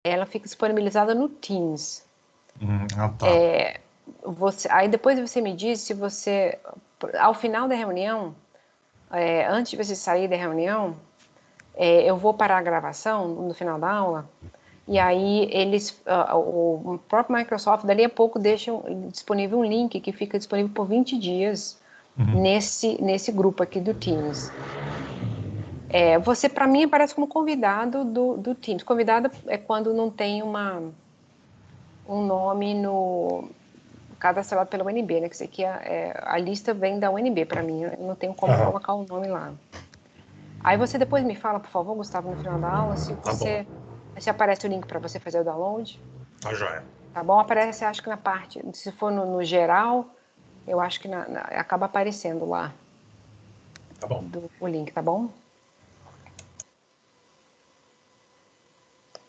ela fica disponibilizada no Teams. Tá. Aí depois você me diz se você, ao final da reunião, antes de você sair da reunião, eu vou parar a gravação no final da aula, e aí o próprio Microsoft, dali a pouco, deixa disponível um link que fica disponível por 20 dias nesse grupo aqui do Teams. Você, para mim, aparece como convidado do Teams. Convidado é quando não tem um nome cadastrado pela UNB, né? Que isso aqui a lista vem da UNB para mim, eu não tenho como colocar o nome lá. Aí você depois me fala, por favor, Gustavo, no final da aula, se aparece o link para você fazer o download. Tá joia. Tá bom? Aparece, acho que na parte, se for no geral, eu acho que acaba aparecendo lá. Tá bom. O link, tá bom?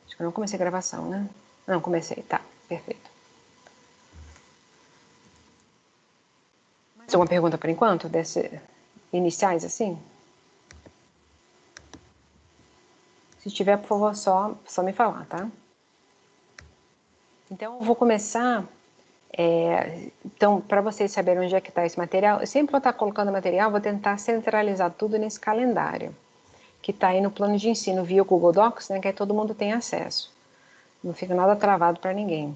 Acho que eu não comecei a gravação, né? Não, comecei, tá, perfeito. Mais alguma pergunta por enquanto, iniciais assim? Se tiver, por favor, só me falar, tá? Então, eu vou começar. Então, para vocês saberem onde é que está esse material, eu sempre vou estar colocando material, vou tentar centralizar tudo nesse calendário, que está aí no plano de ensino via o Google Docs, né, que aí todo mundo tem acesso. Não fica nada travado para ninguém.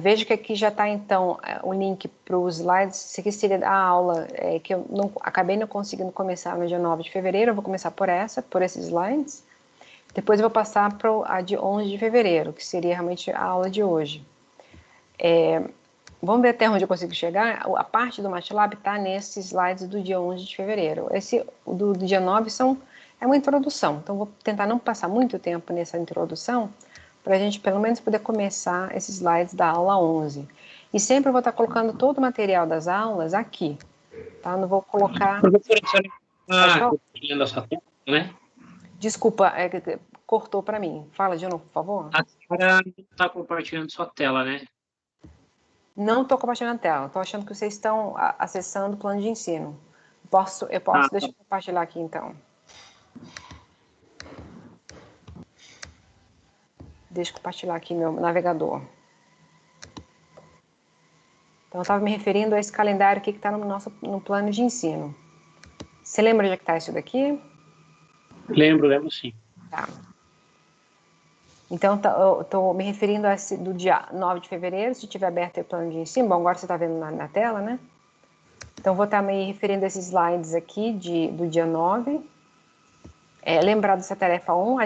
Veja que aqui já está, então, o link para os slides. Isso aqui seria a aula que eu acabei não conseguindo começar no dia 9 de fevereiro, eu vou começar por esses slides. Depois eu vou passar para a de 11 de fevereiro, que seria realmente a aula de hoje. Vamos ver até onde eu consigo chegar. A parte do MATLAB está nesses slides do dia 11 de fevereiro. Esse do dia 9 é uma introdução, então vou tentar não passar muito tempo nessa introdução, para a gente pelo menos poder começar esses slides da aula 11. E sempre eu vou estar colocando todo o material das aulas aqui, tá? Não vou colocar... Professora, a senhora está compartilhando a sua tela, né? Desculpa, cortou para mim. Fala de novo, por favor. A senhora não está compartilhando sua tela, né? Não estou compartilhando a tela, estou achando que vocês estão acessando o plano de ensino. Eu posso deixa eu compartilhar aqui, então. Deixa eu compartilhar aqui meu navegador. Então, eu estava me referindo a esse calendário aqui que está no plano de ensino. Você lembra onde é que está isso daqui? Lembro sim. Tá. Então, eu estou me referindo a esse do dia 9 de fevereiro, se tiver aberto o plano de ensino. Bom, agora você está vendo na tela, né? Então, vou estar me referindo a esses slides aqui do dia 9. Lembrar dessa tarefa 1,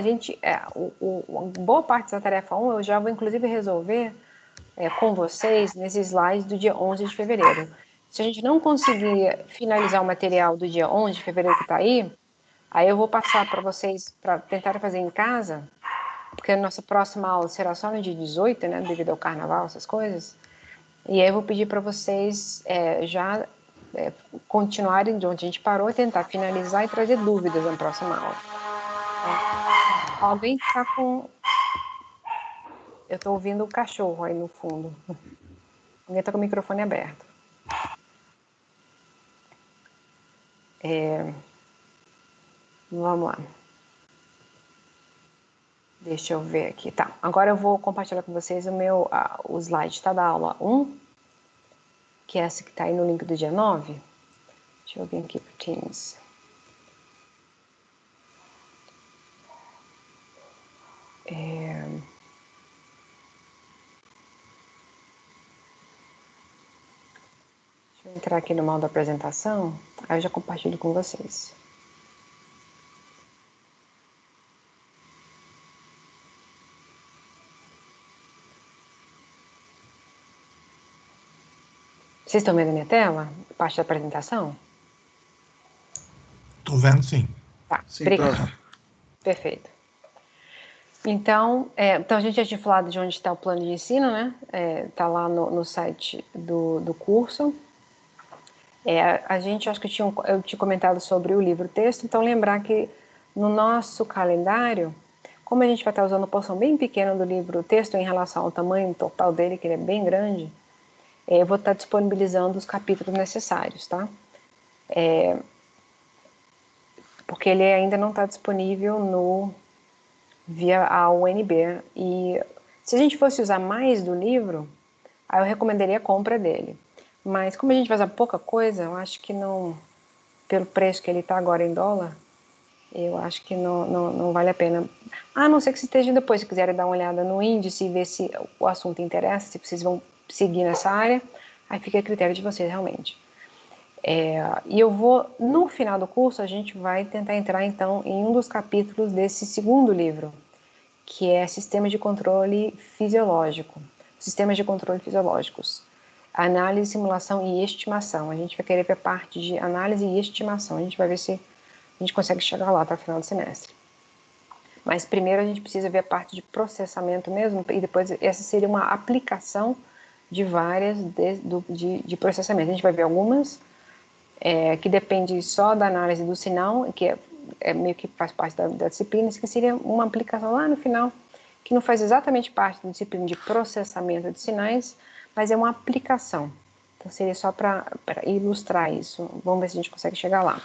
boa parte dessa tarefa 1 eu já vou, inclusive, resolver com vocês nesses slides do dia 11 de fevereiro. Se a gente não conseguir finalizar o material do dia 11 de fevereiro que está aí eu vou passar para vocês para tentar fazer em casa, porque a nossa próxima aula será só no dia 18, né, devido ao carnaval, essas coisas. E aí eu vou pedir para vocês já continuarem de onde a gente parou e tentar finalizar e trazer dúvidas na próxima aula. Alguém está com... Eu estou ouvindo o cachorro aí no fundo. Alguém está com o microfone aberto. Vamos lá. Deixa eu ver aqui. Tá, agora eu vou compartilhar com vocês o slide da aula 1, que é essa que está aí no link do dia 9. Deixa eu vir aqui para o Teams. Deixa eu entrar aqui no modo apresentação, aí eu já compartilho com vocês. Vocês estão vendo a minha tela? Parte da apresentação? Estou vendo, sim. Tá, sim, obrigada. Perfeito. Então, a gente já tinha falado de onde está o plano de ensino, né? Está lá no site do curso. A gente, acho que eu tinha comentado sobre o livro-texto, então lembrar que no nosso calendário, como a gente vai estar usando uma porção bem pequena do livro-texto em relação ao tamanho total dele, que ele é bem grande, eu vou estar disponibilizando os capítulos necessários, tá? Porque ele ainda não está disponível via a UNB. E se a gente fosse usar mais do livro, aí eu recomendaria a compra dele. Mas como a gente vai usar pouca coisa, eu acho que não, pelo preço que ele está agora em dólar, eu acho que não vale a pena. A não ser que você esteja depois, se quiserem dar uma olhada no índice e ver se o assunto interessa, se vocês vão seguir nessa área, aí fica a critério de vocês realmente. E eu vou, no final do curso, a gente vai tentar entrar então em um dos capítulos desse segundo livro, que é Sistemas de Controle Fisiológico. Sistemas de Controle Fisiológicos. Análise, simulação e estimação. A gente vai querer ver a parte de análise e estimação. A gente vai ver se a gente consegue chegar lá até o final do semestre. Mas primeiro a gente precisa ver a parte de processamento mesmo, e depois essa seria uma aplicação de várias de processamento. A gente vai ver algumas que depende só da análise do sinal, que é meio que faz parte da disciplina, que seria uma aplicação lá no final, que não faz exatamente parte da disciplina de processamento de sinais, mas é uma aplicação. Então seria só para ilustrar isso. Vamos ver se a gente consegue chegar lá.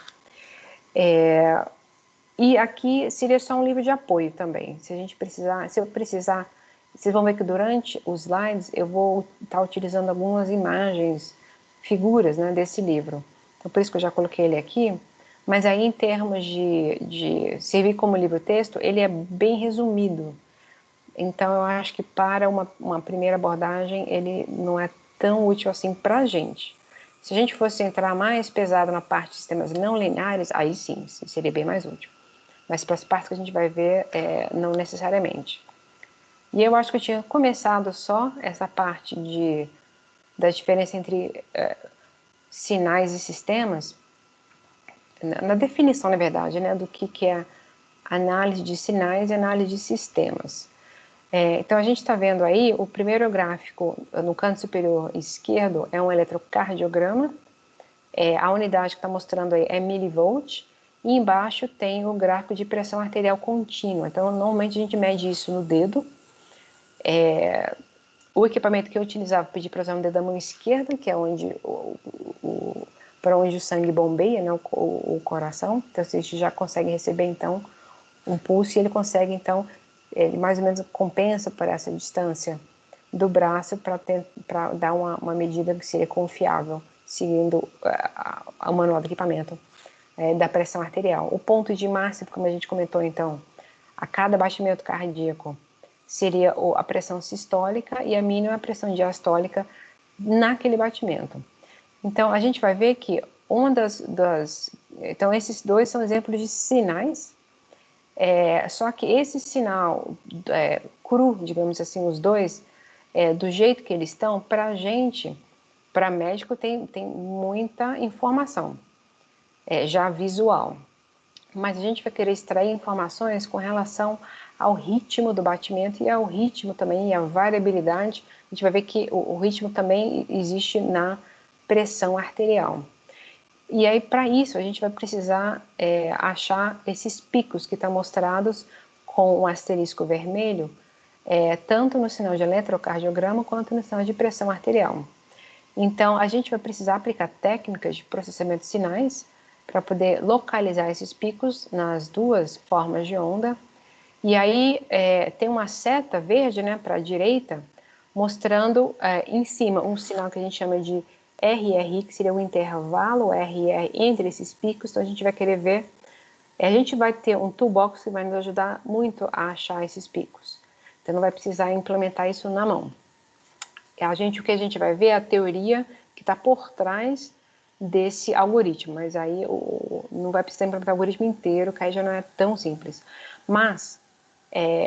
E aqui seria só um livro de apoio também. Se eu precisar, vocês vão ver que durante os slides eu vou estar utilizando algumas imagens, figuras, né, desse livro. Então por isso que eu já coloquei ele aqui. Mas aí em termos de servir como livro-texto, ele é bem resumido. Então eu acho que para uma primeira abordagem ele não é tão útil assim para a gente. Se a gente fosse entrar mais pesado na parte de sistemas não lineares, aí sim, seria bem mais útil. Mas para as partes que a gente vai ver, não necessariamente. E eu acho que eu tinha começado só essa parte da diferença entre sinais e sistemas, na definição, na verdade, né, do que é análise de sinais e análise de sistemas. Então a gente está vendo aí, o primeiro gráfico no canto superior esquerdo é um eletrocardiograma, a unidade que está mostrando aí é milivolt, e embaixo tem o gráfico de pressão arterial contínua. Então normalmente a gente mede isso no dedo. O equipamento que eu utilizava, pedi para usar no dedo da mão esquerda, que é onde para onde o sangue bombeia, né, o coração. Então você já consegue receber então um pulso, e ele consegue então, ele mais ou menos compensa por essa distância do braço para dar uma medida que seria confiável, seguindo o manual do equipamento da pressão arterial. O ponto de máximo, como a gente comentou então, a cada batimento cardíaco seria a pressão sistólica e a mínima pressão diastólica naquele batimento. Então a gente vai ver que então esses dois são exemplos de sinais. Só que esse sinal cru, digamos assim, os dois, do jeito que eles estão, para a gente, para médico, tem muita informação, já visual. Mas a gente vai querer extrair informações com relação ao ritmo do batimento e ao ritmo também, e a variabilidade. A gente vai ver que o ritmo também existe na pressão arterial. E aí, para isso, a gente vai precisar achar esses picos que estão mostrados com o asterisco vermelho, tanto no sinal de eletrocardiograma quanto no sinal de pressão arterial. Então, a gente vai precisar aplicar técnicas de processamento de sinais para poder localizar esses picos nas duas formas de onda. E aí, tem uma seta verde, né, para a direita, mostrando em cima um sinal que a gente chama de RRI, que seria o intervalo RR entre esses picos. Então a gente vai querer ver, a gente vai ter um toolbox que vai nos ajudar muito a achar esses picos. Então não vai precisar implementar isso na mão. O que a gente vai ver é a teoria que está por trás desse algoritmo, mas aí não vai precisar implementar o algoritmo inteiro, que aí já não é tão simples. Mas,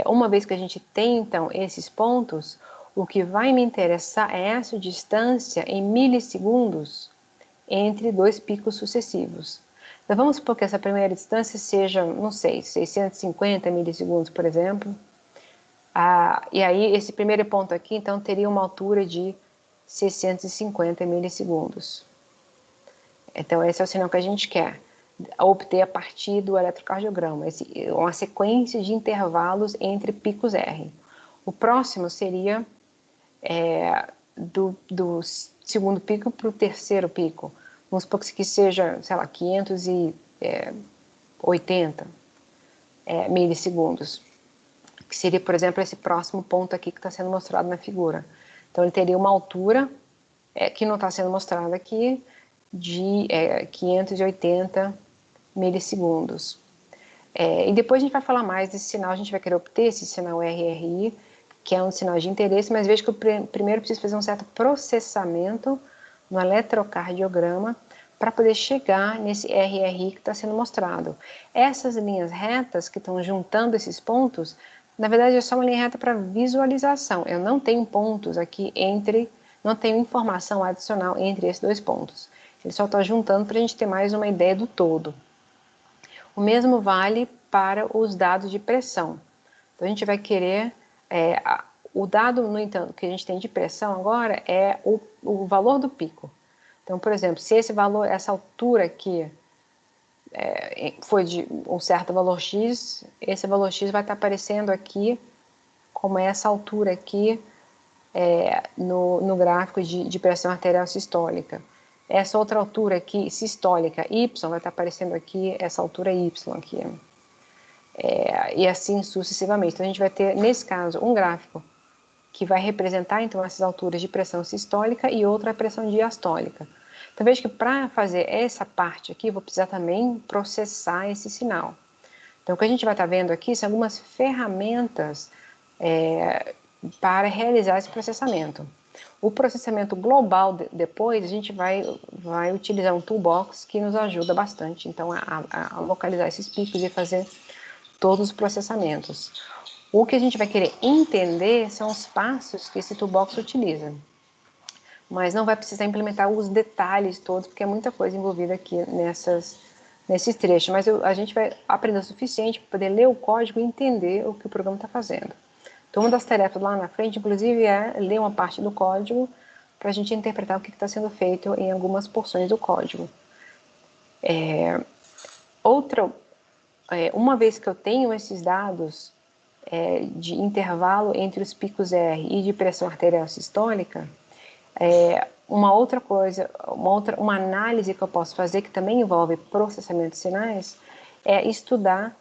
uma vez que a gente tem então esses pontos, o que vai me interessar é essa distância em milissegundos entre dois picos sucessivos. Então vamos supor que essa primeira distância seja, não sei, 650 milissegundos, por exemplo. E aí esse primeiro ponto aqui, então, teria uma altura de 650 milissegundos. Então esse é o sinal que a gente quer obter a partir do eletrocardiograma, uma sequência de intervalos entre picos R. O próximo seria do segundo pico para o terceiro pico. Vamos supor que seja, sei lá, 580 milissegundos. que seria, por exemplo, esse próximo ponto aqui que está sendo mostrado na figura. Então, ele teria uma altura, que não está sendo mostrada aqui, de 580 milissegundos. E depois a gente vai falar mais desse sinal, a gente vai querer obter esse sinal RRI, que é um sinal de interesse, mas veja que eu primeiro preciso fazer um certo processamento no eletrocardiograma para poder chegar nesse RRI que está sendo mostrado. Essas linhas retas que estão juntando esses pontos, na verdade é só uma linha reta para visualização. Eu não tenho pontos aqui não tenho informação adicional entre esses dois pontos. Ele só está juntando para a gente ter mais uma ideia do todo. O mesmo vale para os dados de pressão. Então, a gente vai querer... o dado, no entanto, que a gente tem de pressão agora é o valor do pico. Então, por exemplo, se esse valor, essa altura aqui foi de um certo valor X, esse valor X vai estar aparecendo aqui como essa altura aqui no gráfico de pressão arterial sistólica. Essa outra altura aqui, sistólica, Y, vai estar aparecendo aqui, essa altura Y aqui. E assim sucessivamente. Então, a gente vai ter, nesse caso, um gráfico que vai representar, então, essas alturas de pressão sistólica e outra pressão diastólica. Então, veja que para fazer essa parte aqui, vou precisar também processar esse sinal. Então, o que a gente vai estar vendo aqui são algumas ferramentas para realizar esse processamento. O processamento global, depois, a gente vai utilizar um toolbox que nos ajuda bastante, então, a localizar esses picos e fazer todos os processamentos. O que a gente vai querer entender são os passos que esse toolbox utiliza. Mas não vai precisar implementar os detalhes todos, porque é muita coisa envolvida aqui nesses trechos. Mas a gente vai aprender o suficiente para poder ler o código e entender o que o programa está fazendo. Então, uma das tarefas lá na frente, inclusive, é ler uma parte do código para a gente interpretar o que está sendo feito em algumas porções do código. Uma vez que eu tenho esses dados de intervalo entre os picos R e de pressão arterial sistólica, uma outra coisa, uma análise que eu posso fazer, que também envolve processamento de sinais, é estudar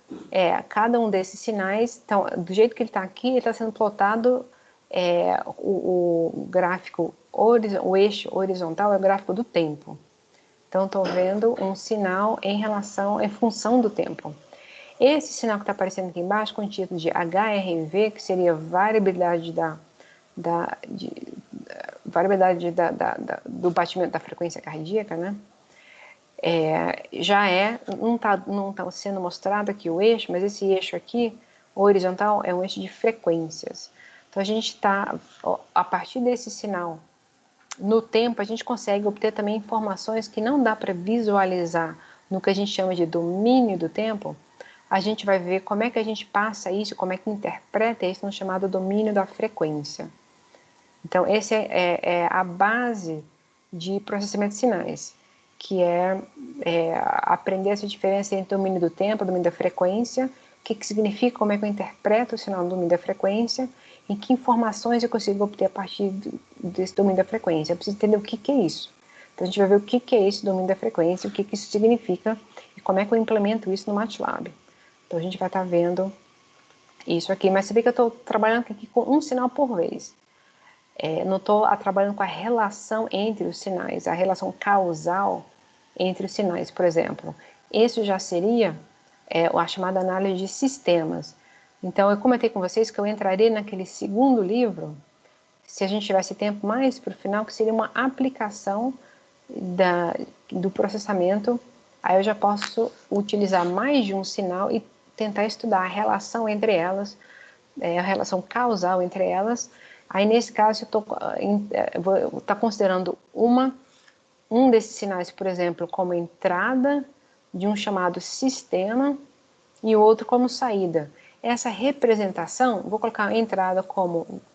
cada um desses sinais. Então, do jeito que ele está aqui, ele está sendo plotado, o gráfico, o eixo horizontal é o gráfico do tempo. Então, estou vendo um sinal em função do tempo. Esse sinal que está aparecendo aqui embaixo, com o título de HRV, que seria variabilidade do batimento da frequência cardíaca, né? Não está sendo mostrado aqui o eixo, mas esse eixo aqui, o horizontal, é um eixo de frequências. Então, a gente está, a partir desse sinal, no tempo, a gente consegue obter também informações que não dá para visualizar no que a gente chama de domínio do tempo. A gente vai ver como é que a gente passa isso, como é que interpreta isso no chamado domínio da frequência. Então, esse é a base de processamento de sinais, que é aprender essa diferença entre o domínio do tempo e o domínio da frequência, o que significa, como é que eu interpreto o sinal no domínio da frequência, e que informações eu consigo obter a partir desse domínio da frequência. Eu preciso entender o que é isso. Então, a gente vai ver o que é esse domínio da frequência, o que isso significa, e como é que eu implemento isso no MATLAB. Então, a gente vai estar vendo isso aqui, mas você vê que eu estou trabalhando aqui com um sinal por vez. Não estou trabalhando com a relação entre os sinais, a relação causal entre os sinais, por exemplo. Isso já seria a chamada análise de sistemas. Então, eu comentei com vocês que eu entraria naquele segundo livro, se a gente tivesse tempo mais para o final, que seria uma aplicação do processamento. Aí eu já posso utilizar mais de um sinal e tentar estudar a relação entre elas, a relação causal entre elas. Aí, nesse caso, eu vou estar considerando um desses sinais, por exemplo, como entrada de um chamado sistema e o outro como saída. Essa representação, vou colocar a entrada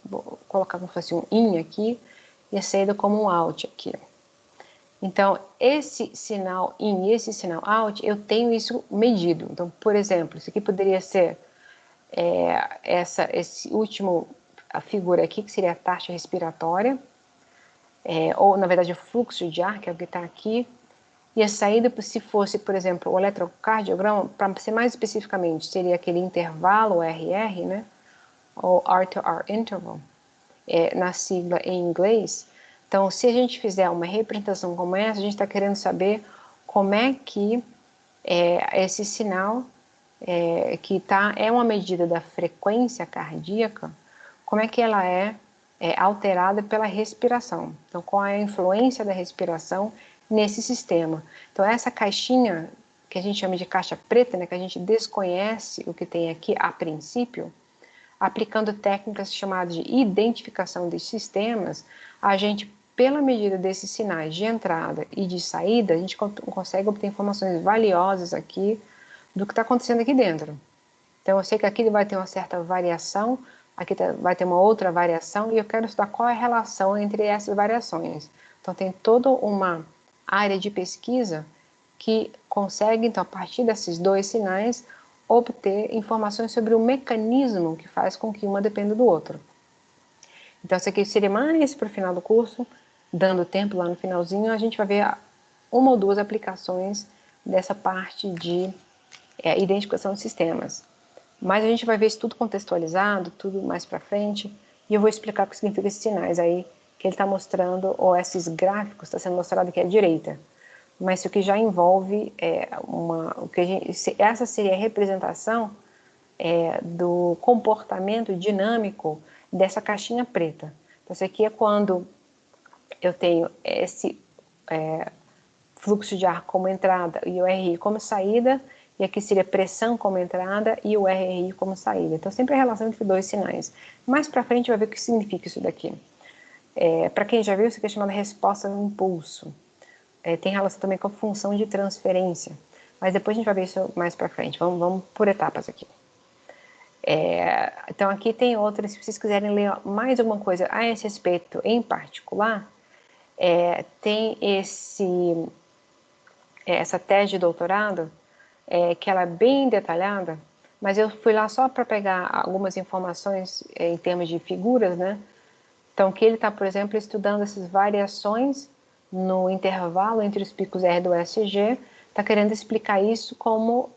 vou colocar como se fosse um in aqui e a saída como um out aqui. Então, esse sinal in e esse sinal out, eu tenho isso medido. Então, por exemplo, isso aqui poderia ser esse último, a figura aqui, que seria a taxa respiratória, ou, na verdade, o fluxo de ar, que é o que está aqui, e a saída, se fosse, por exemplo, o eletrocardiograma, para ser mais especificamente, seria aquele intervalo RR, né? ou R-to-R interval, na sigla em inglês. Então, se a gente fizer uma representação como essa, a gente está querendo saber como é que esse sinal, que é uma medida da frequência cardíaca, como é que ela é alterada pela respiração. Então, qual é a influência da respiração nesse sistema. Então, essa caixinha, que a gente chama de caixa preta, né, que a gente desconhece o que tem aqui a princípio, aplicando técnicas chamadas de identificação de sistemas, a gente, pela medida desses sinais de entrada e de saída, a gente consegue obter informações valiosas aqui do que está acontecendo aqui dentro. Então, eu sei que aqui vai ter uma certa variação, aqui vai ter uma outra variação, e eu quero estudar qual é a relação entre essas variações. Então, tem toda uma área de pesquisa que consegue, então, a partir desses dois sinais, obter informações sobre o mecanismo que faz com que uma dependa do outro. Então, isso aqui seria mais para o final do curso, dando tempo lá no finalzinho, a gente vai ver uma ou duas aplicações dessa parte de identificação de sistemas. Mas a gente vai ver isso tudo contextualizado, tudo mais para frente, e eu vou explicar o que significa esses sinais aí que ele está mostrando, ou esses gráficos está sendo mostrado aqui à direita. Mas isso aqui já envolve essa seria a representação do comportamento dinâmico dessa caixinha preta. Então, isso aqui é quando eu tenho esse fluxo de ar como entrada e o RI como saída, e aqui seria pressão como entrada e o RI como saída. Então, sempre a relação entre dois sinais. Mais para frente vai ver o que significa isso daqui. Para quem já viu, isso aqui é chamado resposta no impulso. Tem relação também com a função de transferência. Mas depois a gente vai ver isso mais para frente. Vamos por etapas aqui. Então, aqui tem outras, se vocês quiserem ler mais alguma coisa a esse respeito em particular, tem essa tese de doutorado, que ela é bem detalhada, mas eu fui lá só para pegar algumas informações em termos de figuras, né? Então, que ele está, por exemplo, estudando essas variações no intervalo entre os picos R do ESG, está querendo explicar isso como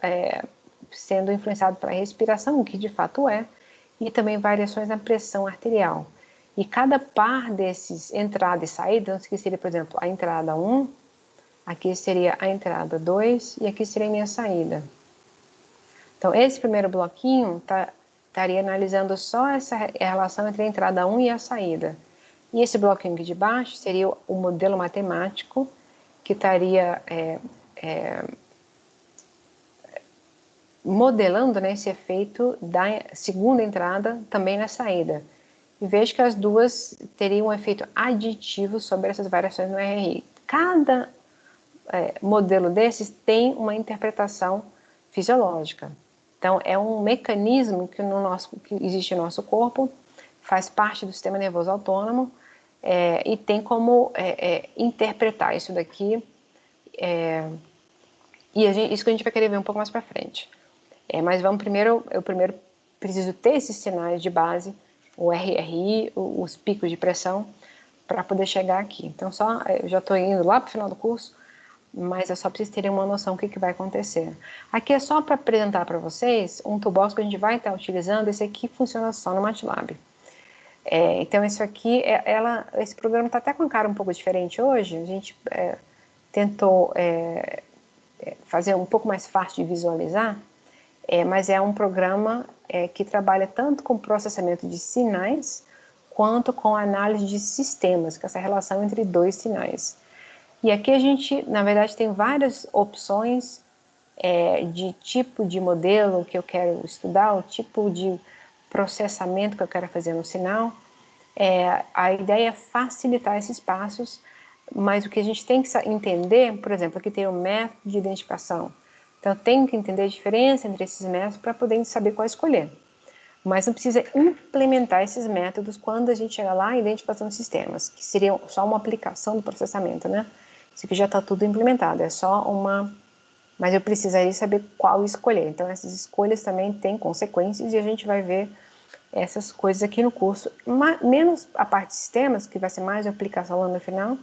sendo influenciado pela respiração, o que de fato e também variações na pressão arterial. E cada par desses entrada e saída, então, que seria, por exemplo, a entrada 1, aqui seria a entrada 2 e aqui seria a minha saída. Então, esse primeiro bloquinho estaria analisando só essa relação entre a entrada 1 e a saída. E esse bloquinho aqui de baixo seria o modelo matemático que estaria modelando, né, esse efeito da segunda entrada também na saída. E vejo que as duas teriam um efeito aditivo sobre essas variações no RI. Cada modelo desses tem uma interpretação fisiológica. Então, é um mecanismo que existe no nosso corpo, faz parte do sistema nervoso autônomo, e tem como interpretar isso daqui, isso que a gente vai querer ver um pouco mais para frente. Mas eu primeiro preciso ter esses sinais de base, o RRI, os picos de pressão, para poder chegar aqui. Então, eu já estou indo lá para o final do curso, mas eu só preciso ter uma noção do que vai acontecer. Aqui é só para apresentar para vocês um toolbox que a gente vai estar utilizando. Esse aqui funciona só no MATLAB. Então, isso aqui, esse programa está até com a cara um pouco diferente hoje. A gente tentou fazer um pouco mais fácil de visualizar, mas é um programa que trabalha tanto com processamento de sinais quanto com análise de sistemas, que é essa relação entre dois sinais. E aqui a gente, na verdade, tem várias opções de tipo de modelo que eu quero estudar, o tipo de processamento que eu quero fazer no sinal. A ideia é facilitar esses passos, mas o que a gente tem que entender, por exemplo, aqui tem o método de identificação. Então, eu tenho que entender a diferença entre esses métodos para poder saber qual escolher. Mas não precisa implementar esses métodos quando a gente chegar lá em identificação de sistemas, que seria só uma aplicação do processamento, né? Isso aqui já está tudo implementado, é só mas eu precisaria saber qual escolher. Então, essas escolhas também têm consequências e a gente vai ver essas coisas aqui no curso. Menos a parte de sistemas, que vai ser mais a aplicação lá no final,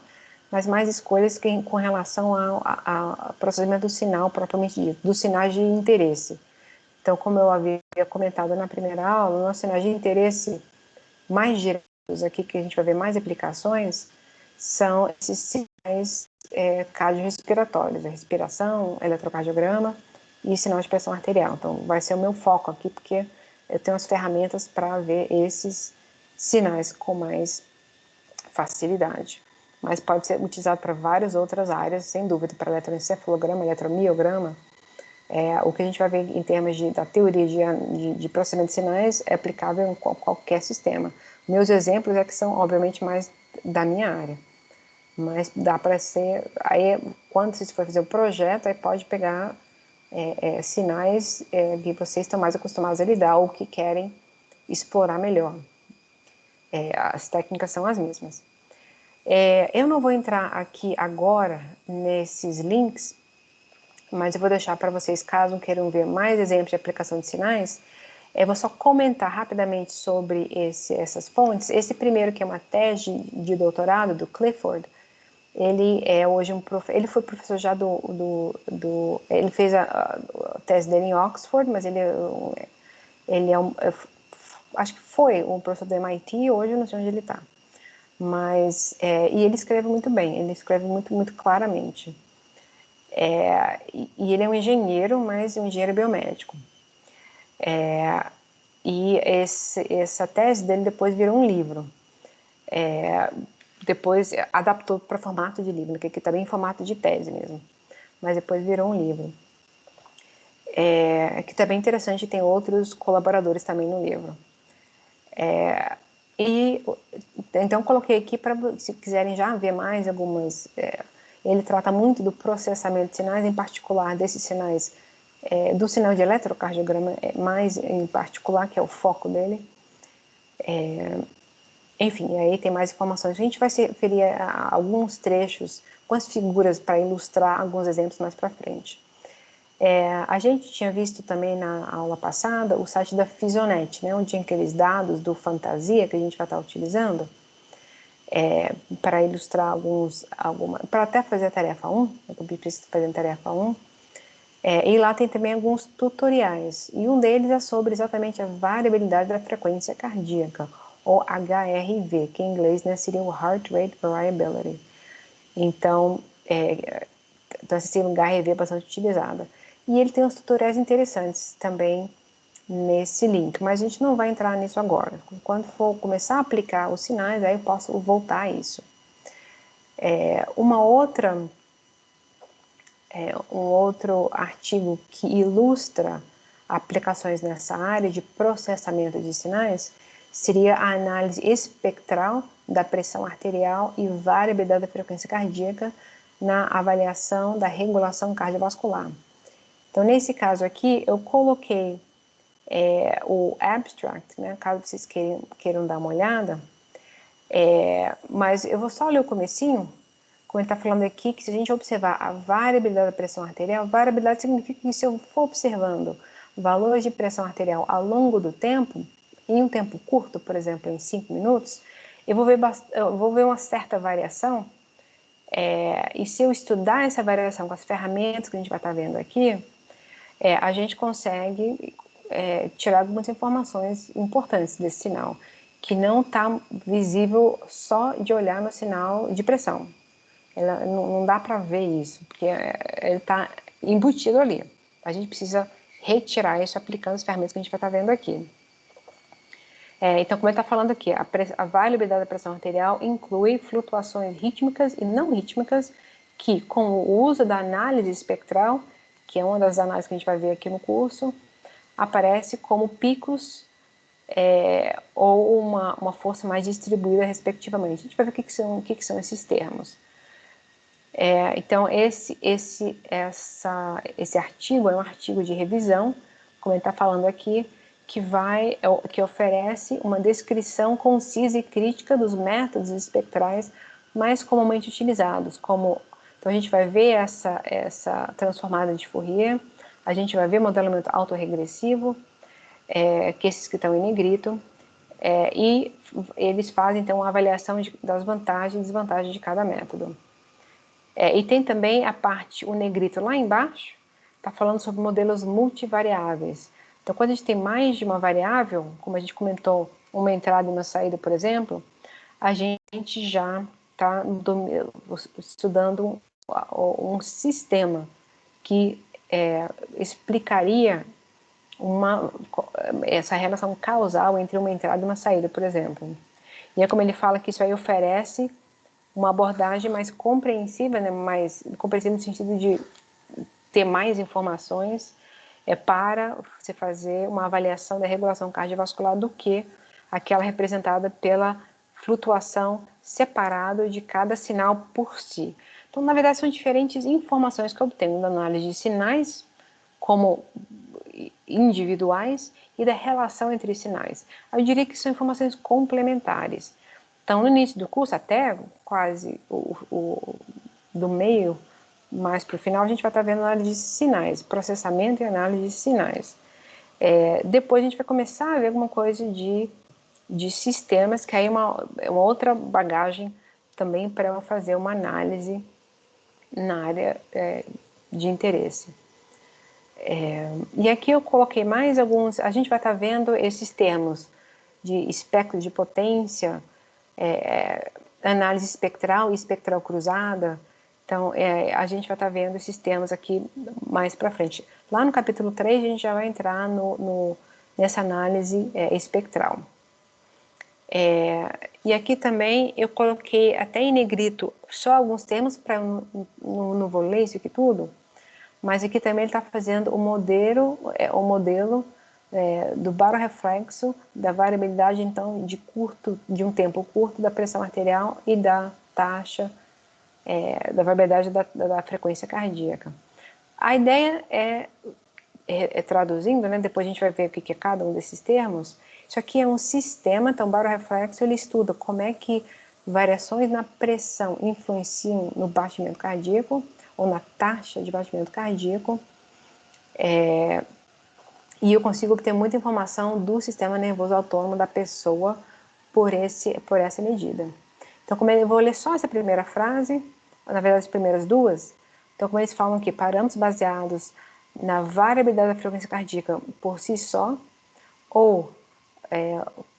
mas mais escolhas com relação ao processamento do sinal propriamente dito, dos sinais de interesse. Então, como eu havia comentado na primeira aula, nossos sinais de interesse mais diretos aqui, que a gente vai ver mais aplicações, são esses sinais cardiorrespiratórios, a respiração, eletrocardiograma e sinal de pressão arterial. Então, vai ser o meu foco aqui, porque eu tenho as ferramentas para ver esses sinais com mais facilidade. Mas pode ser utilizado para várias outras áreas, sem dúvida, para eletroencefalograma, eletromiograma. O que a gente vai ver em termos da teoria de processamento de sinais é aplicável em qualquer sistema. Meus exemplos que são, obviamente, mais da minha área. Mas dá para ser... Aí, quando você for fazer o projeto, aí pode pegar sinais que vocês estão mais acostumados a lidar ou que querem explorar melhor. As técnicas são as mesmas. Eu não vou entrar aqui agora nesses links, mas eu vou deixar para vocês, caso queiram ver mais exemplos de aplicação de sinais, vou só comentar rapidamente sobre essas fontes. Esse primeiro, que é uma tese de doutorado do Clifford, ele é hoje ele foi professor já ele fez a tese dele em Oxford, mas ele acho que foi um professor do MIT, hoje eu não sei onde ele está. Mas, e ele escreve muito bem, ele escreve muito claramente. E ele é um engenheiro, mas um engenheiro biomédico. E essa tese dele depois virou um livro. Depois adaptou para formato de livro, que aqui está bem em formato de tese mesmo. Mas depois virou um livro. Que está bem interessante, tem outros colaboradores também no livro. Então coloquei aqui para, se quiserem já ver mais algumas... ele trata muito do processamento de sinais, em particular desses sinais, do sinal de eletrocardiograma, mais em particular, que é o foco dele. Enfim, aí tem mais informações. A gente vai se referir a alguns trechos, algumas figuras para ilustrar alguns exemplos mais para frente. A gente tinha visto também na aula passada o site da Fisionet, né, onde tinha aqueles dados do Fantasia que a gente vai estar utilizando para ilustrar para até fazer a tarefa 1, eu preciso fazer a tarefa 1. E lá tem também alguns tutoriais, e um deles é sobre exatamente a variabilidade da frequência cardíaca, ou HRV, que em inglês, né, seria o Heart Rate Variability. Então esse sigla HRV é bastante utilizada. E ele tem uns tutoriais interessantes também nesse link, mas a gente não vai entrar nisso agora. Quando for começar a aplicar os sinais, aí eu posso voltar a isso. Um outro artigo que ilustra aplicações nessa área de processamento de sinais seria a análise espectral da pressão arterial e variabilidade da frequência cardíaca na avaliação da regulação cardiovascular. Então, nesse caso aqui, eu coloquei o abstract, né, caso vocês queiram dar uma olhada, mas eu vou só ler o comecinho, como ele está falando aqui, que se a gente observar a variabilidade da pressão arterial, variabilidade significa que se eu for observando valores de pressão arterial ao longo do tempo, em um tempo curto, por exemplo, em 5 minutos, eu vou ver uma certa variação, e se eu estudar essa variação com as ferramentas que a gente vai estar vendo aqui, a gente consegue tirar algumas informações importantes desse sinal, que não está visível só de olhar no sinal de pressão. Não dá para ver isso, porque ele está embutido ali. A gente precisa retirar isso aplicando as ferramentas que a gente vai estar vendo aqui. Então, como ele está falando aqui, a variabilidade da pressão arterial inclui flutuações rítmicas e não rítmicas que, com o uso da análise espectral, que é uma das análises que a gente vai ver aqui no curso, aparece como picos ou uma força mais distribuída respectivamente. A gente vai ver o que são esses termos. Então, esse artigo é um artigo de revisão, como ele está falando aqui, que oferece uma descrição concisa e crítica dos métodos espectrais mais comumente utilizados, então a gente vai ver essa transformada de Fourier, a gente vai ver modelamento autorregressivo, que esses que estão em negrito, e eles fazem então uma avaliação das vantagens e desvantagens de cada método. E tem também o negrito lá embaixo, está falando sobre modelos multivariáveis. Então, quando a gente tem mais de uma variável, como a gente comentou, uma entrada e uma saída, por exemplo, a gente já está estudando um sistema que explicaria essa relação causal entre uma entrada e uma saída, por exemplo. E é como ele fala que isso aí oferece uma abordagem mais compreensiva, né, mais compreensiva no sentido de ter mais informações para você fazer uma avaliação da regulação cardiovascular do que aquela representada pela flutuação separada de cada sinal por si. Então, na verdade, são diferentes informações que eu obtenho da análise de sinais como individuais e da relação entre sinais. Eu diria que são informações complementares. Então, no início do curso, até quase do meio mais para o final, a gente vai estar vendo análise de sinais, processamento e análise de sinais. Depois a gente vai começar a ver alguma coisa de sistemas, que aí é uma outra bagagem também para eu fazer uma análise na área de interesse. E aqui eu coloquei mais alguns, a gente vai estar vendo esses termos de espectro de potência, análise espectral e espectral cruzada. Então, a gente vai estar vendo esses termos aqui mais para frente. Lá no capítulo 3, a gente já vai entrar nessa análise espectral. E aqui também eu coloquei até em negrito só alguns termos, para não vou ler isso aqui tudo, mas aqui também ele está fazendo o modelo do baroreflexo, da variabilidade, então, de um tempo curto da pressão arterial e da taxa, da variabilidade da frequência cardíaca. A ideia traduzindo, né, depois a gente vai ver o que é cada um desses termos. Isso aqui é um sistema, então o baroreflexo ele estuda como é que variações na pressão influenciam no batimento cardíaco, ou na taxa de batimento cardíaco, e eu consigo obter muita informação do sistema nervoso autônomo da pessoa por essa medida. Então, como eu vou ler só essa primeira frase, na verdade as primeiras duas, então como eles falam que parâmetros baseados na variabilidade da frequência cardíaca por si só, ou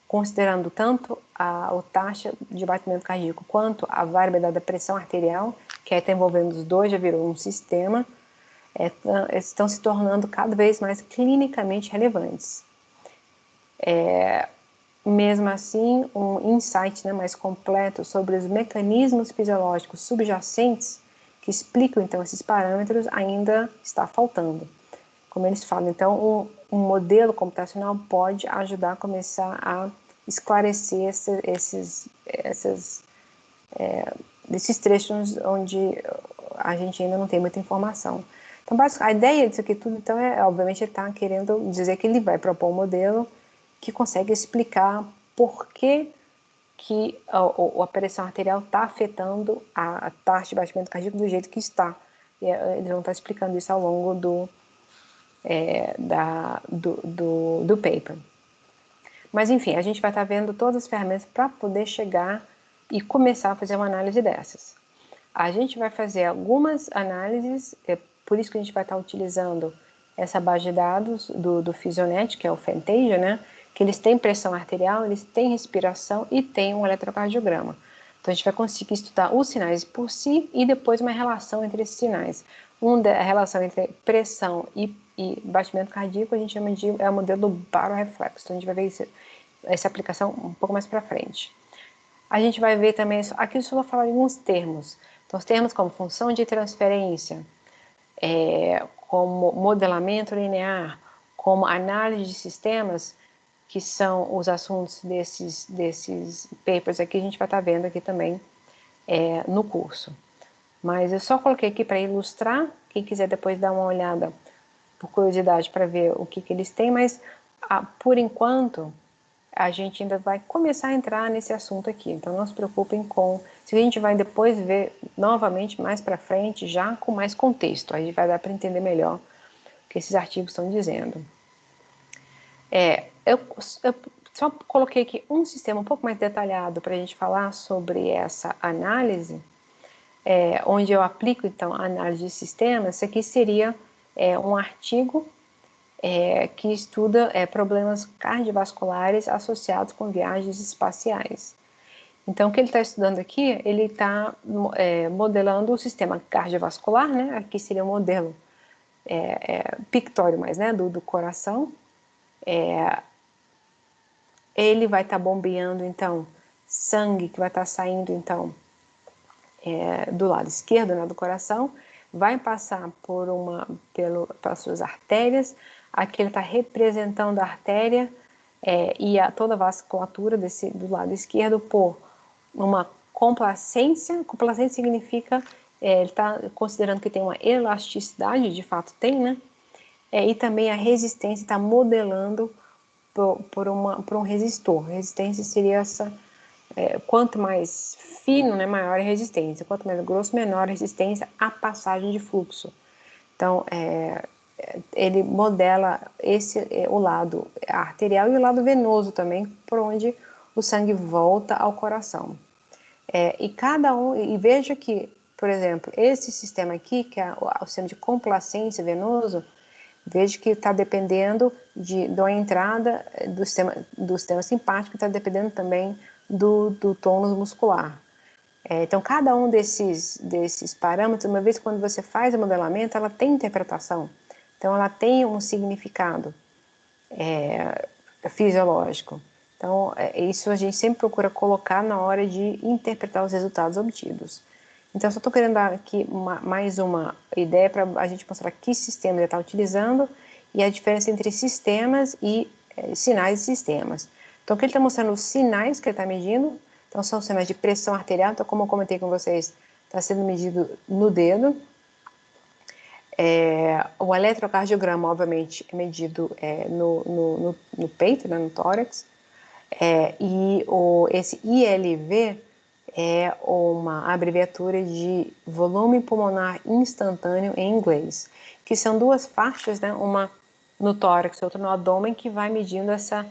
considerando tanto a taxa de batimento cardíaco quanto a variabilidade da pressão arterial, que aí está envolvendo os dois, já virou um sistema, estão se tornando cada vez mais clinicamente relevantes. Mesmo assim, um insight, né, mais completo sobre os mecanismos fisiológicos subjacentes que explicam então esses parâmetros ainda está faltando. Como eles falam, então um modelo computacional pode ajudar a começar a esclarecer esses trechos onde a gente ainda não tem muita informação. Então, a ideia disso aqui tudo, então, obviamente, está querendo dizer que ele vai propor um modelo que consegue explicar por que a pressão arterial está afetando a taxa de batimento cardíaco do jeito que está. E eles vão estar explicando isso ao longo do paper. Mas, enfim, a gente vai estar vendo todas as ferramentas para poder chegar e começar a fazer uma análise dessas. A gente vai fazer algumas análises, por isso que a gente vai estar utilizando essa base de dados do Physionet, que é o Fantasia, né? Que eles têm pressão arterial, eles têm respiração e têm um eletrocardiograma. Então a gente vai conseguir estudar os sinais por si e depois uma relação entre esses sinais. A relação entre pressão e batimento cardíaco a gente chama de o modelo do baroreflexo. Então a gente vai ver essa aplicação um pouco mais para frente. A gente vai ver também, aqui eu só vou falar de alguns termos. Então os termos como função de transferência, como modelamento linear, como análise de sistemas, que são os assuntos desses papers aqui, a gente vai estar vendo aqui também no curso. Mas eu só coloquei aqui para ilustrar, quem quiser depois dar uma olhada por curiosidade para ver o que eles têm, mas por enquanto a gente ainda vai começar a entrar nesse assunto aqui, então não se preocupem se a gente vai depois ver novamente mais para frente, já com mais contexto, aí vai dar para entender melhor o que esses artigos estão dizendo. Eu só coloquei aqui um sistema um pouco mais detalhado para a gente falar sobre essa análise, onde eu aplico então a análise de sistemas. Esse aqui seria um artigo que estuda problemas cardiovasculares associados com viagens espaciais. Então, o que ele está estudando aqui, ele está modelando o sistema cardiovascular, né? Aqui seria o modelo pictório, mas, né, do coração. Ele vai estar bombeando, então, sangue que vai estar saindo, então, do lado esquerdo, né, do coração, vai passar pelas suas artérias. Aqui ele está representando a artéria e toda a vasculatura do lado esquerdo por uma complacência. Complacência significa, ele está considerando que tem uma elasticidade, de fato tem, né? E também a resistência está modelando por um resistor. Resistência seria essa, quanto mais fino, né, maior a resistência. Quanto mais grosso, menor a resistência à passagem de fluxo. Então, ele modela o lado arterial e o lado venoso também, por onde o sangue volta ao coração. E veja que, por exemplo, esse sistema aqui, que é o sistema de complacência venoso, veja que está dependendo da entrada do sistema simpático, está dependendo também do tônus muscular. Então, cada um desses parâmetros, uma vez que quando você faz o modelamento, ela tem interpretação. Então, ela tem um significado fisiológico. Então, isso a gente sempre procura colocar na hora de interpretar os resultados obtidos. Então, só estou querendo dar aqui mais uma ideia para a gente mostrar que sistema ele está utilizando e a diferença entre sistemas e sinais de sistemas. Então, aqui ele está mostrando os sinais que ele está medindo. Então, são sinais de pressão arterial. Então, como eu comentei com vocês, está sendo medido no dedo. O eletrocardiograma, obviamente, é medido no peito, né, no tórax. Esse ILV é uma abreviatura de volume pulmonar instantâneo em inglês, que são duas faixas, né, uma no tórax e outra no abdômen, que vai medindo essa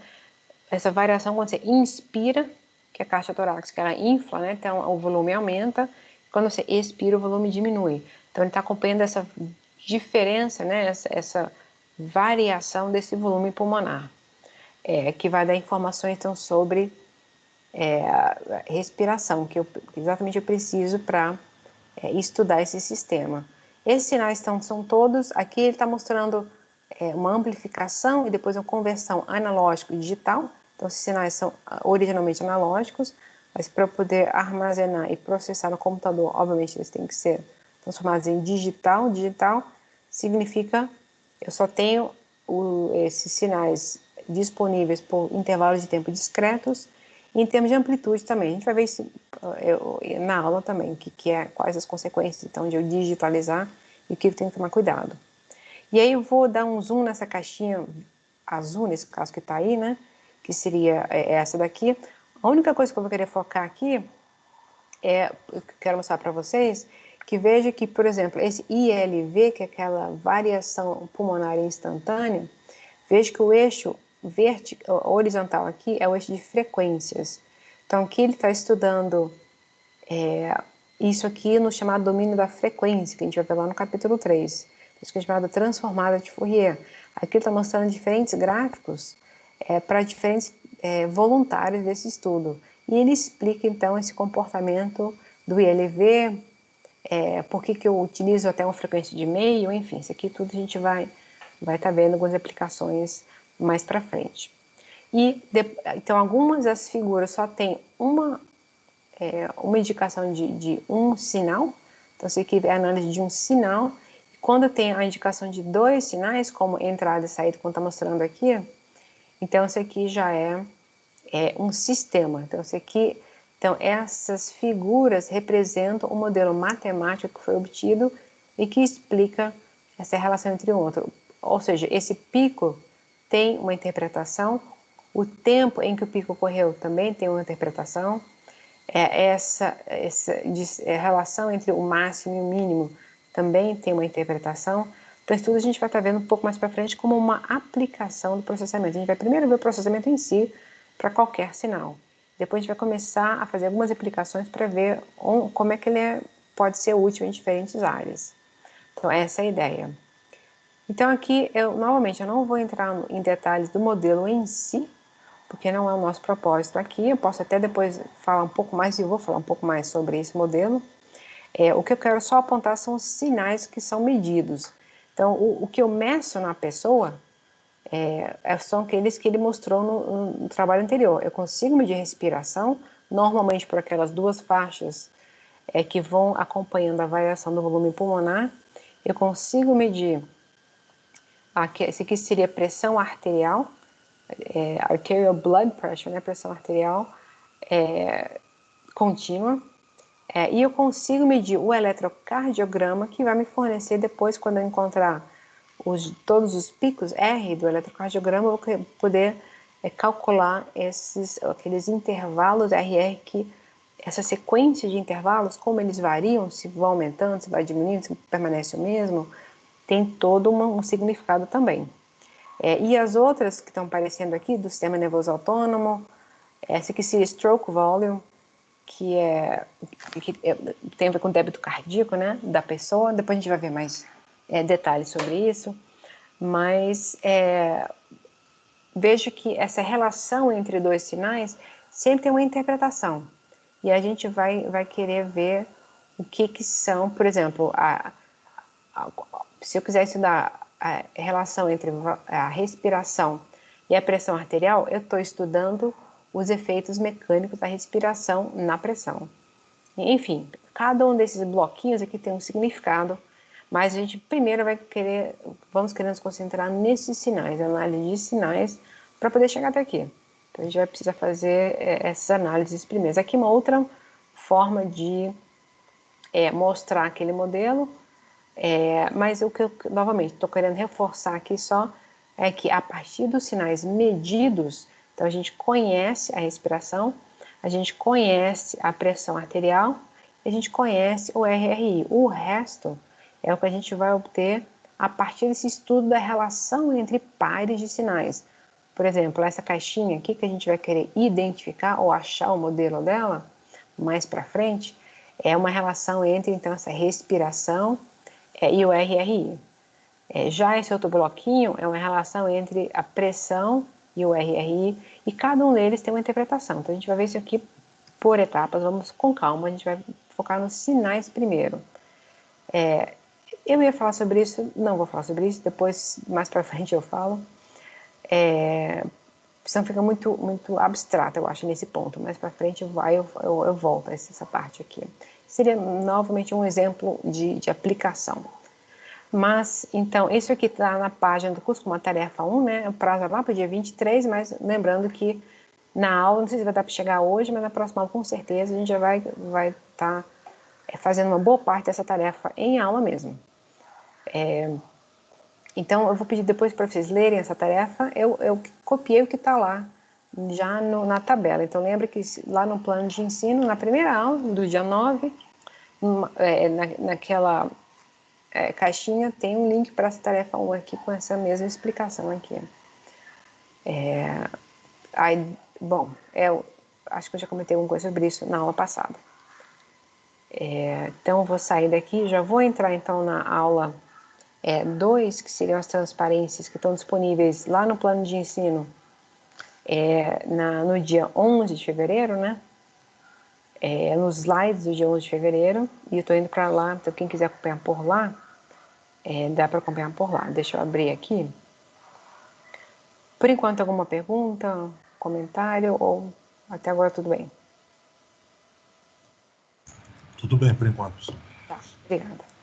variação quando você inspira, que é a caixa torácica, ela infla, né, então o volume aumenta, quando você expira o volume diminui. Então ele está acompanhando essa diferença, né, essa variação desse volume pulmonar, que vai dar informações então sobre respiração, que exatamente eu preciso para estudar esse sistema. Esses sinais são todos, aqui ele está mostrando uma amplificação e depois uma conversão analógico e digital. Então, esses sinais são originalmente analógicos, mas para eu poder armazenar e processar no computador, obviamente eles têm que ser transformados em digital. Digital significa eu só tenho esses sinais disponíveis por intervalos de tempo discretos. Em termos de amplitude também, a gente vai ver isso na aula também, quais as consequências então, de eu digitalizar e o que eu tenho que tomar cuidado. E aí eu vou dar um zoom nessa caixinha azul, nesse caso que está aí, né? Que seria essa daqui. A única coisa que eu vou querer focar aqui eu quero mostrar para vocês, que veja que, por exemplo, esse ILV, que é aquela variação pulmonar instantânea, veja que o eixo horizontal aqui é o eixo de frequências. Então, aqui ele está estudando isso aqui no chamado domínio da frequência, que a gente vai ver lá no capítulo 3. Isso que é chamado transformada de Fourier. Aqui ele está mostrando diferentes gráficos para diferentes voluntários desse estudo. E ele explica, então, esse comportamento do ILV, por que eu utilizo até uma frequência de meio, enfim, isso aqui tudo a gente vai estar vendo algumas aplicações mais para frente. Então, algumas das figuras só tem uma indicação de um sinal, então isso aqui é a análise de um sinal. Quando tem a indicação de dois sinais, como entrada e saída, como está mostrando aqui, então isso aqui já é um sistema. Então essas figuras representam o modelo matemático que foi obtido e que explica essa relação entre um outro. Ou seja, esse pico tem uma interpretação, o tempo em que o pico ocorreu também tem uma interpretação, essa relação entre o máximo e o mínimo também tem uma interpretação. Então, isso tudo a gente vai estar vendo um pouco mais para frente como uma aplicação do processamento. A gente vai primeiro ver o processamento em si para qualquer sinal. Depois a gente vai começar a fazer algumas aplicações para ver como é que ele pode ser útil em diferentes áreas. Então, essa é a ideia. Então aqui, novamente, eu não vou entrar em detalhes do modelo em si, porque não é o nosso propósito aqui. Eu posso até depois falar um pouco mais, e eu vou falar um pouco mais sobre esse modelo. O que eu quero só apontar são os sinais que são medidos. Então, o que eu meço na pessoa são aqueles que ele mostrou no trabalho anterior. Eu consigo medir respiração, normalmente por aquelas duas faixas que vão acompanhando a variação do volume pulmonar. Eu consigo medir, esse aqui seria pressão arterial, arterial blood pressure, né, pressão arterial contínua. E eu consigo medir o eletrocardiograma, que vai me fornecer depois, quando eu encontrar todos os picos R do eletrocardiograma, eu vou poder calcular aqueles intervalos RR, essa sequência de intervalos, como eles variam, se vão aumentando, se vai diminuindo, se permanece o mesmo, tem todo um significado também. E as outras que estão aparecendo aqui, do sistema nervoso autônomo, essa aqui seria stroke volume, que tem a ver com o débito cardíaco, né, da pessoa. Depois a gente vai ver mais detalhes sobre isso. Mas vejo que essa relação entre dois sinais sempre tem uma interpretação. E a gente vai querer ver o que são, por exemplo, se eu quiser estudar a relação entre a respiração e a pressão arterial, eu estou estudando os efeitos mecânicos da respiração na pressão. Enfim, cada um desses bloquinhos aqui tem um significado, mas a gente primeiro vamos querer nos concentrar nesses sinais, análise de sinais, para poder chegar até aqui. Então a gente vai precisar fazer essas análises primeiro. Aqui uma outra forma de mostrar aquele modelo, mas o que eu, novamente, estou querendo reforçar aqui só é que a partir dos sinais medidos, então a gente conhece a respiração, a gente conhece a pressão arterial, a gente conhece o RRI. O resto é o que a gente vai obter a partir desse estudo da relação entre pares de sinais. Por exemplo, essa caixinha aqui que a gente vai querer identificar ou achar o modelo dela, mais para frente, é uma relação entre, então, essa respiração e o RRI. Já esse outro bloquinho é uma relação entre a pressão e o RRI, e cada um deles tem uma interpretação. Então a gente vai ver isso aqui por etapas, vamos com calma, a gente vai focar nos sinais primeiro. Eu ia falar sobre isso, não vou falar sobre isso, depois, mais para frente eu falo. Senão fica muito abstrato, eu acho, nesse ponto. Mais para frente eu volto a essa parte aqui. Seria, novamente, um exemplo de aplicação. Mas, então, isso aqui está na página do curso como uma tarefa 1, né? O prazo é lá para o dia 23, mas lembrando que na aula, não sei se vai dar para chegar hoje, mas na próxima aula, com certeza, a gente já vai estar fazendo uma boa parte dessa tarefa em aula mesmo. Então, eu vou pedir depois para vocês lerem essa tarefa. Eu copiei o que está lá, já na tabela. Então, lembra que lá no plano de ensino, na primeira aula, do dia 9, naquela caixinha, tem um link para essa tarefa 1 aqui, com essa mesma explicação aqui. Bom, eu acho que eu já comentei alguma coisa sobre isso na aula passada. Então, eu vou sair daqui, já vou entrar, então, na aula 2, que seriam as transparências que estão disponíveis lá no plano de ensino no dia 11 de fevereiro, né? Nos slides do dia 11 de fevereiro, e eu estou indo para lá, então quem quiser acompanhar por lá, dá para acompanhar por lá. Deixa eu abrir aqui. Por enquanto, alguma pergunta, comentário, ou até agora tudo bem? Tudo bem, por enquanto. Tá, obrigada.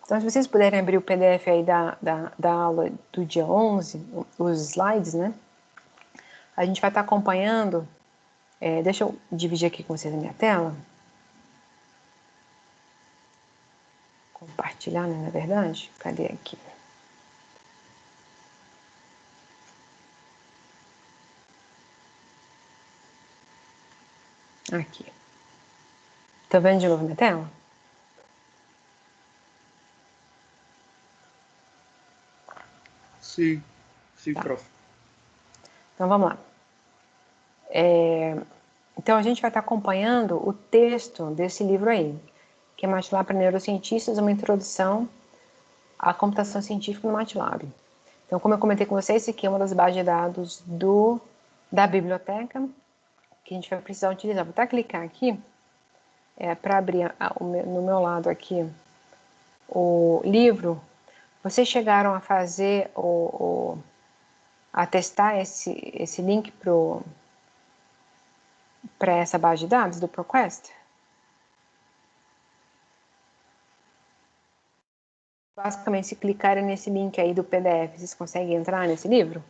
Então, se vocês puderem abrir o PDF aí da aula do dia 11, os slides, né? A gente vai estar acompanhando. Deixa eu dividir aqui com vocês a minha tela. Compartilhar, né, na verdade? Cadê aqui? Aqui. Tá vendo de novo minha tela? Sim. Sim, Tá. prof. Então, vamos lá. Então, a gente vai estar acompanhando o texto desse livro aí, que é MATLAB para Neurocientistas, uma introdução à computação científica no MATLAB. Então, como eu comentei com vocês, esse aqui é uma das bases de dados da biblioteca, que a gente vai precisar utilizar. Vou até clicar aqui, para abrir no meu lado aqui o livro. Vocês chegaram a fazer, a testar esse link para essa base de dados do ProQuest? Basicamente, se clicarem nesse link aí do PDF, vocês conseguem entrar nesse livro?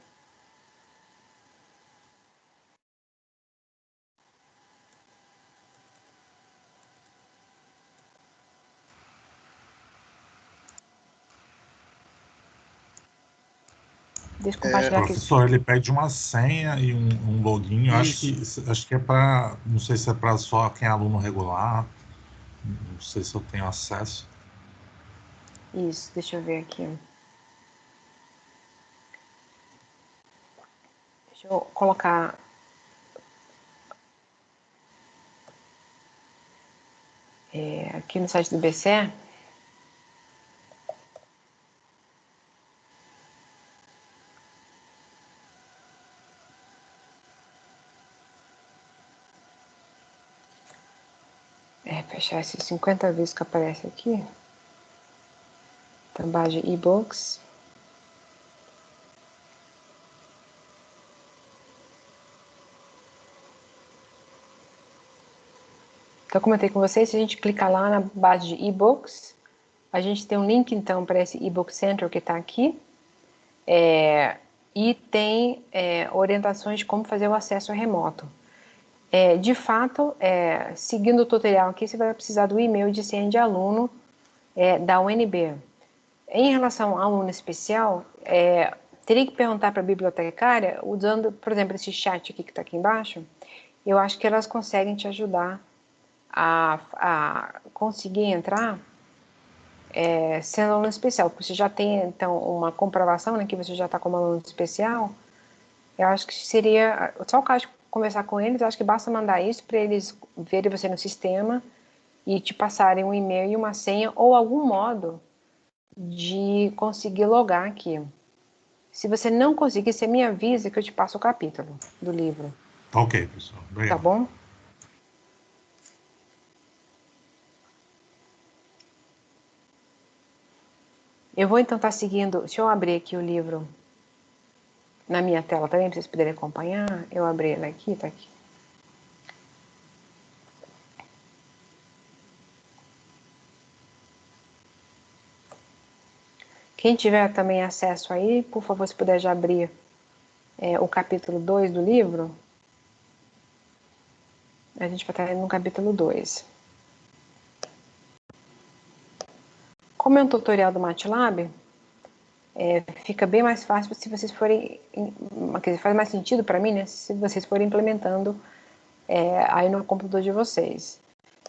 Deixa eu compartilhar aqui. Professor, ele pede uma senha e um login. Eu acho que é para, não sei se é para só quem é aluno regular. Não sei se eu tenho acesso. Isso, deixa eu ver aqui. Deixa eu colocar aqui no site do BCE. Fechar esses 50 vezes que aparece aqui. Então, base de e-books. Então, eu comentei com vocês, se a gente clicar lá na base de e-books, a gente tem um link, então, para esse e-book center que está aqui. E tem orientações de como fazer o acesso remoto. De fato, seguindo o tutorial aqui, você vai precisar do e-mail de senha de aluno da UNB. Em relação ao aluno especial, teria que perguntar para a bibliotecária, usando, por exemplo, esse chat aqui que está aqui embaixo, eu acho que elas conseguem te ajudar a conseguir entrar sendo aluno especial, porque você já tem, então, uma comprovação, né, que você já está como aluno especial. Eu acho que seria só o caso de conversar com eles, eu acho que basta mandar isso para eles verem você no sistema e te passarem um e-mail e uma senha ou algum modo de conseguir logar aqui. Se você não conseguir, você me avisa que eu te passo o capítulo do livro. Ok, professor. Obrigado. Tá bom? Eu vou então estar seguindo. Deixa eu abrir aqui o livro na minha tela também, para vocês poderem acompanhar. Eu abri ele aqui, tá aqui. Quem tiver também acesso aí, por favor, se puder já abrir o capítulo 2 do livro. A gente vai estar no capítulo 2. Como é um tutorial do MATLAB, fica bem mais fácil se vocês forem... faz mais sentido para mim, né? Se vocês forem implementando aí no computador de vocês.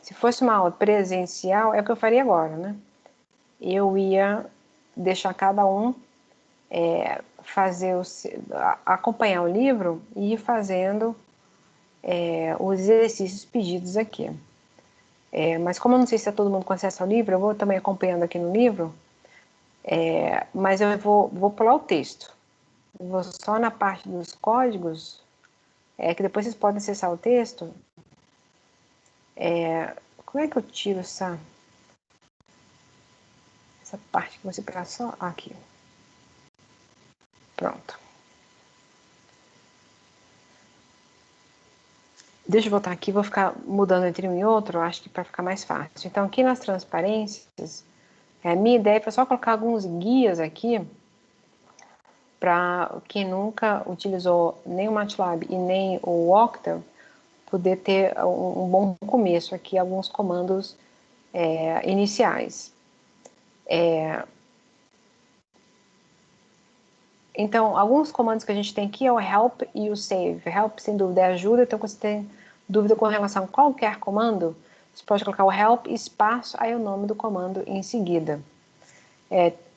Se fosse uma aula presencial, é o que eu faria agora, né? Eu ia deixar cada um acompanhar o livro e ir fazendo os exercícios pedidos aqui. Mas como eu não sei se está todo mundo com acesso ao livro, eu vou também acompanhando aqui no livro, mas eu vou pular o texto. Eu vou só na parte dos códigos, que depois vocês podem acessar o texto. Como é que eu tiro essa parte que você passou? Aqui. Pronto. Deixa eu voltar aqui, vou ficar mudando entre um e outro, acho que para ficar mais fácil. Então, aqui nas transparências, a minha ideia foi só colocar alguns guias aqui para quem nunca utilizou nem o MATLAB e nem o Octave poder ter um bom começo aqui, alguns comandos iniciais. Então, alguns comandos que a gente tem aqui é o help e o save. Help, sem dúvida, é ajuda, então quando você tem dúvida com relação a qualquer comando, você pode colocar o help, espaço, aí o nome do comando em seguida.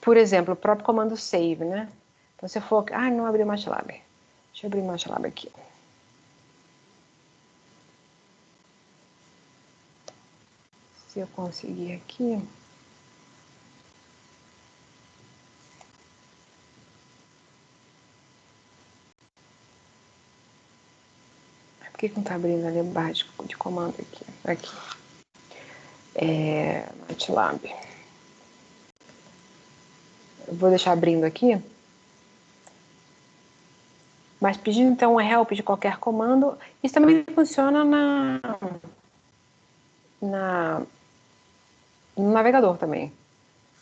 Por exemplo, o próprio comando save, né? Então, se for... Ah, não abri o MATLAB. Deixa eu abrir o MATLAB aqui. Se eu conseguir aqui... Por que não está abrindo ali a barra de comando aqui? Aqui. MATLAB. Eu vou deixar abrindo aqui. Mas pedindo então um help de qualquer comando, isso também funciona no navegador também.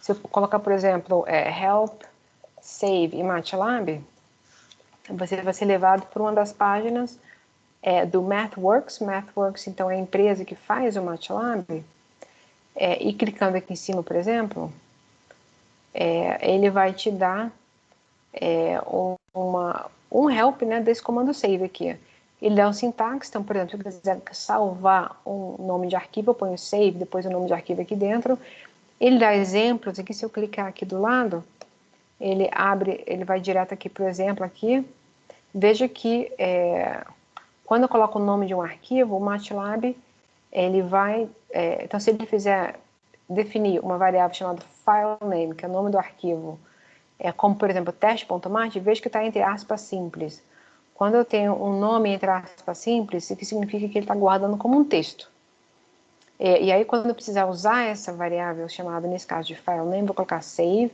Se eu colocar, por exemplo, help, save e MATLAB, você vai ser levado por uma das páginas do MathWorks. MathWorks, então, é a empresa que faz o MATLAB. E clicando aqui em cima, por exemplo, ele vai te dar um help, né, desse comando save aqui. Ele dá um sintaxe, então, por exemplo, se eu quiser salvar um nome de arquivo, eu ponho save, depois o nome de arquivo aqui dentro. Ele dá exemplos aqui, se eu clicar aqui do lado, ele abre, ele vai direto aqui para o exemplo aqui. Veja que quando eu coloco o nome de um arquivo, o MATLAB, ele vai... então, se ele fizer definir uma variável chamada filename, que é o nome do arquivo, como, por exemplo, teste.mat, veja que está entre aspas simples. Quando eu tenho um nome entre aspas simples, isso significa que ele está guardando como um texto. E aí, quando eu precisar usar essa variável chamada, nesse caso de filename, vou colocar save.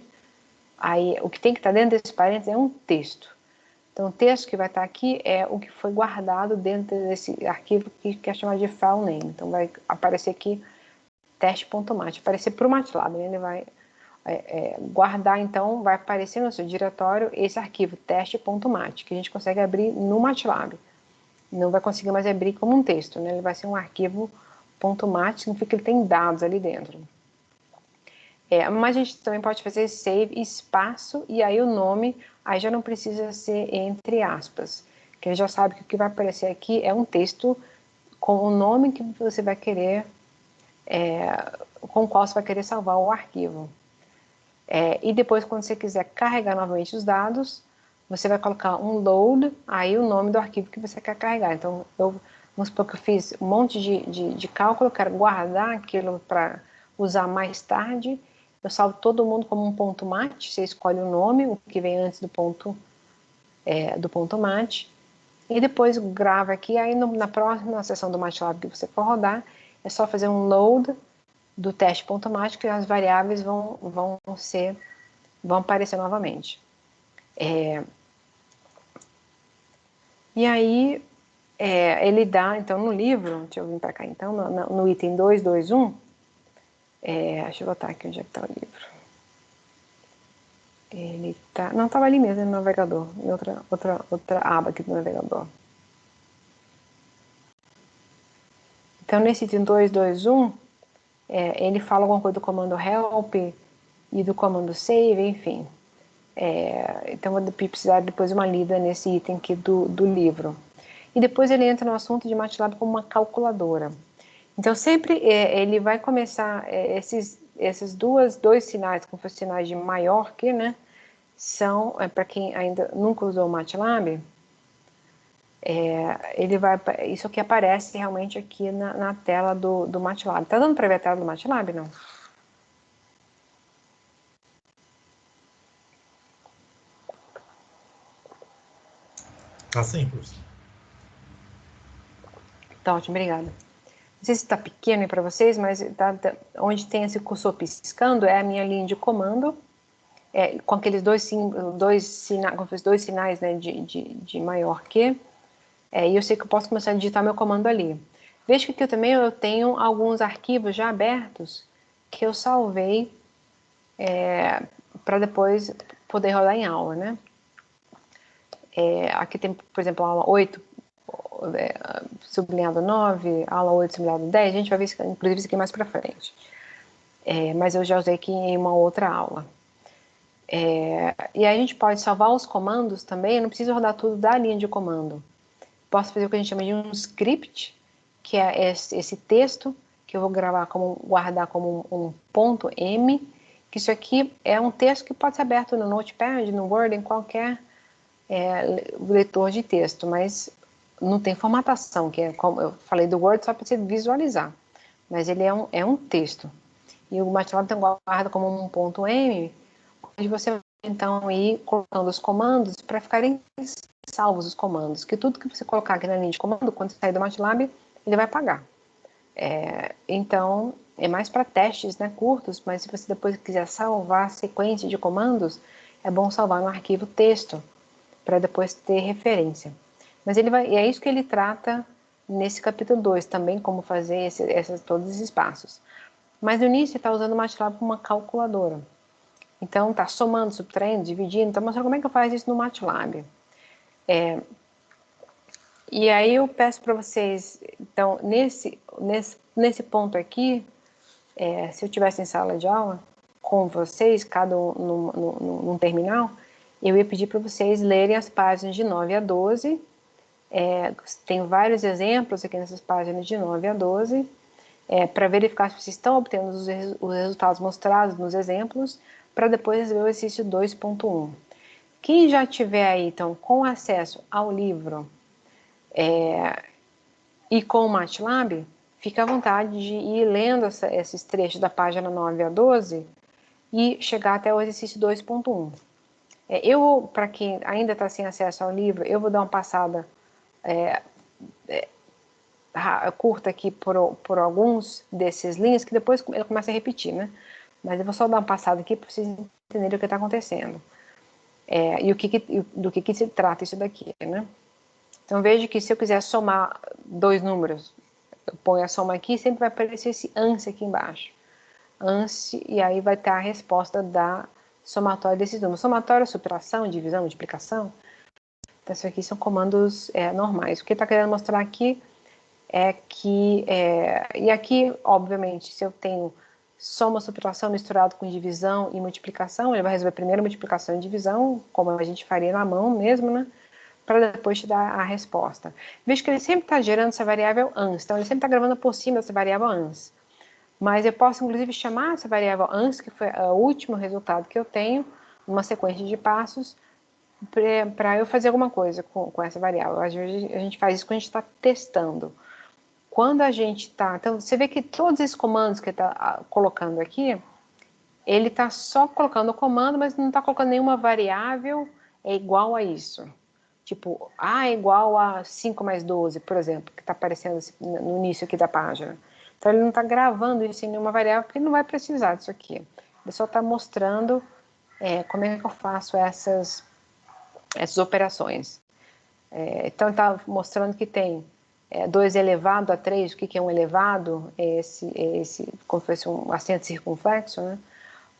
Aí, o que tem que estar dentro desse parênteses é um texto. Então, o texto que vai estar aqui é o que foi guardado dentro desse arquivo que é chamado de filename. Então, vai aparecer aqui teste.mat, aparecer para o MATLAB, né? Ele vai guardar, então, vai aparecer no seu diretório esse arquivo teste.mat, que a gente consegue abrir no MATLAB. Não vai conseguir mais abrir como um texto, né? Ele vai ser um arquivo .mat, significa que ele tem dados ali dentro. Mas a gente também pode fazer save espaço e aí o nome, aí já não precisa ser entre aspas, que a gente já sabe que o que vai aparecer aqui é um texto com o nome que você vai querer, com o qual você vai querer salvar o arquivo. E depois, quando você quiser carregar novamente os dados, você vai colocar um load, aí o nome do arquivo que você quer carregar. Então, vamos supor que eu fiz um monte de cálculo, eu quero guardar aquilo para usar mais tarde. Eu salvo todo mundo como um ponto mat, você escolhe o nome, o que vem antes do ponto mat, e depois grava aqui, aí na próxima sessão do MATLAB que você for rodar, é só fazer um load do teste.mat, que as variáveis vão aparecer novamente. E aí, ele dá, então, no livro, deixa eu vir para cá, então, no item 221, deixa eu botar aqui onde é que está o livro. Ele tá, não, estava ali mesmo no navegador, em outra aba aqui do navegador. Então, nesse item 221, ele fala alguma coisa do comando help e do comando save, enfim. Então, vou precisar depois de uma lida nesse item aqui do livro. E depois ele entra no assunto de MATLAB como uma calculadora. Então, sempre ele vai começar, esses dois sinais, como fossem sinais de maior que, né, são, para quem ainda nunca usou o MATLAB, isso aqui aparece realmente aqui na tela do MATLAB. Tá dando para ver a tela do MATLAB, não? Tá sim, professor. Tá ótimo, obrigada. Não sei se está pequeno aí para vocês, mas onde tem esse cursor piscando é a minha linha de comando, com aqueles dois sinais, né, de maior que, e eu sei que eu posso começar a digitar meu comando ali. Veja que aqui também eu tenho alguns arquivos já abertos que eu salvei para depois poder rodar em aula, né? Aqui tem, por exemplo, a aula 8, sublinhado 9, aula 8, sublinhado 10, a gente vai ver, inclusive, isso aqui mais para frente. Mas eu já usei aqui em uma outra aula. E aí a gente pode salvar os comandos também, eu não preciso rodar tudo da linha de comando. Posso fazer o que a gente chama de um script, que é esse texto, que eu vou guardar como um ponto .m, que isso aqui é um texto que pode ser aberto no Notepad, no Word, em qualquer leitor de texto, mas não tem formatação, que é como eu falei do Word só para você visualizar, mas ele é um texto. E o MATLAB tem guarda como um ponto .m, onde você vai então ir colocando os comandos para ficarem salvos os comandos, que tudo que você colocar aqui na linha de comando, quando você sair do MATLAB, ele vai apagar. Então, é mais para testes, né, curtos, mas se você depois quiser salvar a sequência de comandos, é bom salvar no arquivo texto, para depois ter referência. Mas é isso que ele trata nesse capítulo 2, também como fazer todos esses passos. Mas no início ele está usando o MATLAB como uma calculadora. Então está somando, subtraindo, dividindo, está mostrando como é que eu faço isso no MATLAB. E aí eu peço para vocês, então nesse ponto aqui, se eu estivesse em sala de aula com vocês, cada um num terminal, eu ia pedir para vocês lerem as páginas de 9 a 12. Tem vários exemplos aqui nessas páginas de 9 a 12, para verificar se vocês estão obtendo os resultados mostrados nos exemplos, para depois ver o exercício 2.1. Quem já tiver aí, então, com acesso ao livro e com o MATLAB, fica à vontade de ir lendo esses trechos da página 9 a 12 e chegar até o exercício 2.1. Para quem ainda está sem acesso ao livro, eu vou dar uma passada curta aqui por alguns desses links, que depois ele começa a repetir, né? Mas eu vou só dar uma passada aqui para vocês entenderem o que está acontecendo. E do que se trata isso daqui, né? Então veja que se eu quiser somar dois números, eu ponho a soma aqui, sempre vai aparecer esse ANSI aqui embaixo. ANSI, e aí vai ter a resposta da somatória desses números. Somatória, subtração, divisão, multiplicação. Então isso aqui são comandos normais. O que está querendo mostrar aqui é que, e aqui, obviamente, se eu tenho soma, subtração misturado com divisão e multiplicação, ele vai resolver primeiro multiplicação e divisão, como a gente faria na mão mesmo, né? Para depois te dar a resposta. Veja que ele sempre está gerando essa variável ANS, então ele sempre está gravando por cima dessa variável ANS. Mas eu posso, inclusive, chamar essa variável ANS, que foi o último resultado que eu tenho, uma sequência de passos, para eu fazer alguma coisa com essa variável. Às vezes a gente faz isso quando a gente está testando. Quando a gente está... Então, você vê que todos esses comandos que ele está colocando aqui, ele está só colocando o comando, mas não está colocando nenhuma variável igual a isso. Tipo, A é igual a 5 mais 12, por exemplo, que está aparecendo no início aqui da página. Então, ele não está gravando isso em nenhuma variável, porque ele não vai precisar disso aqui. Ele só está mostrando como é que eu faço essas operações. Então, ele está mostrando que tem 2 elevado a 3, o que é um elevado? Como se fosse um acento circunflexo, né?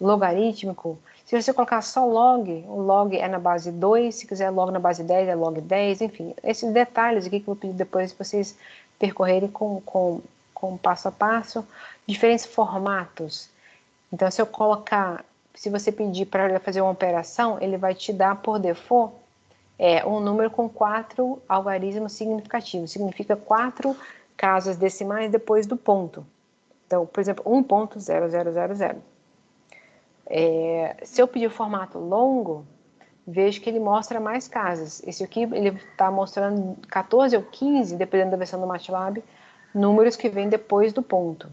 Logarítmico. Se você colocar só log, o log é na base 2, se quiser log na base 10, é log 10, enfim. Esses detalhes aqui que eu vou pedir depois para vocês percorrerem com passo a passo, diferentes formatos. Então, se eu colocar, se você pedir para ele fazer uma operação, ele vai te dar por default um número com 4 algarismos significativos. Significa 4 casas decimais depois do ponto. Então, por exemplo, 1.0000. Se eu pedir o formato longo, vejo que ele mostra mais casas. Esse aqui, ele está mostrando 14 ou 15, dependendo da versão do MATLAB, números que vêm depois do ponto.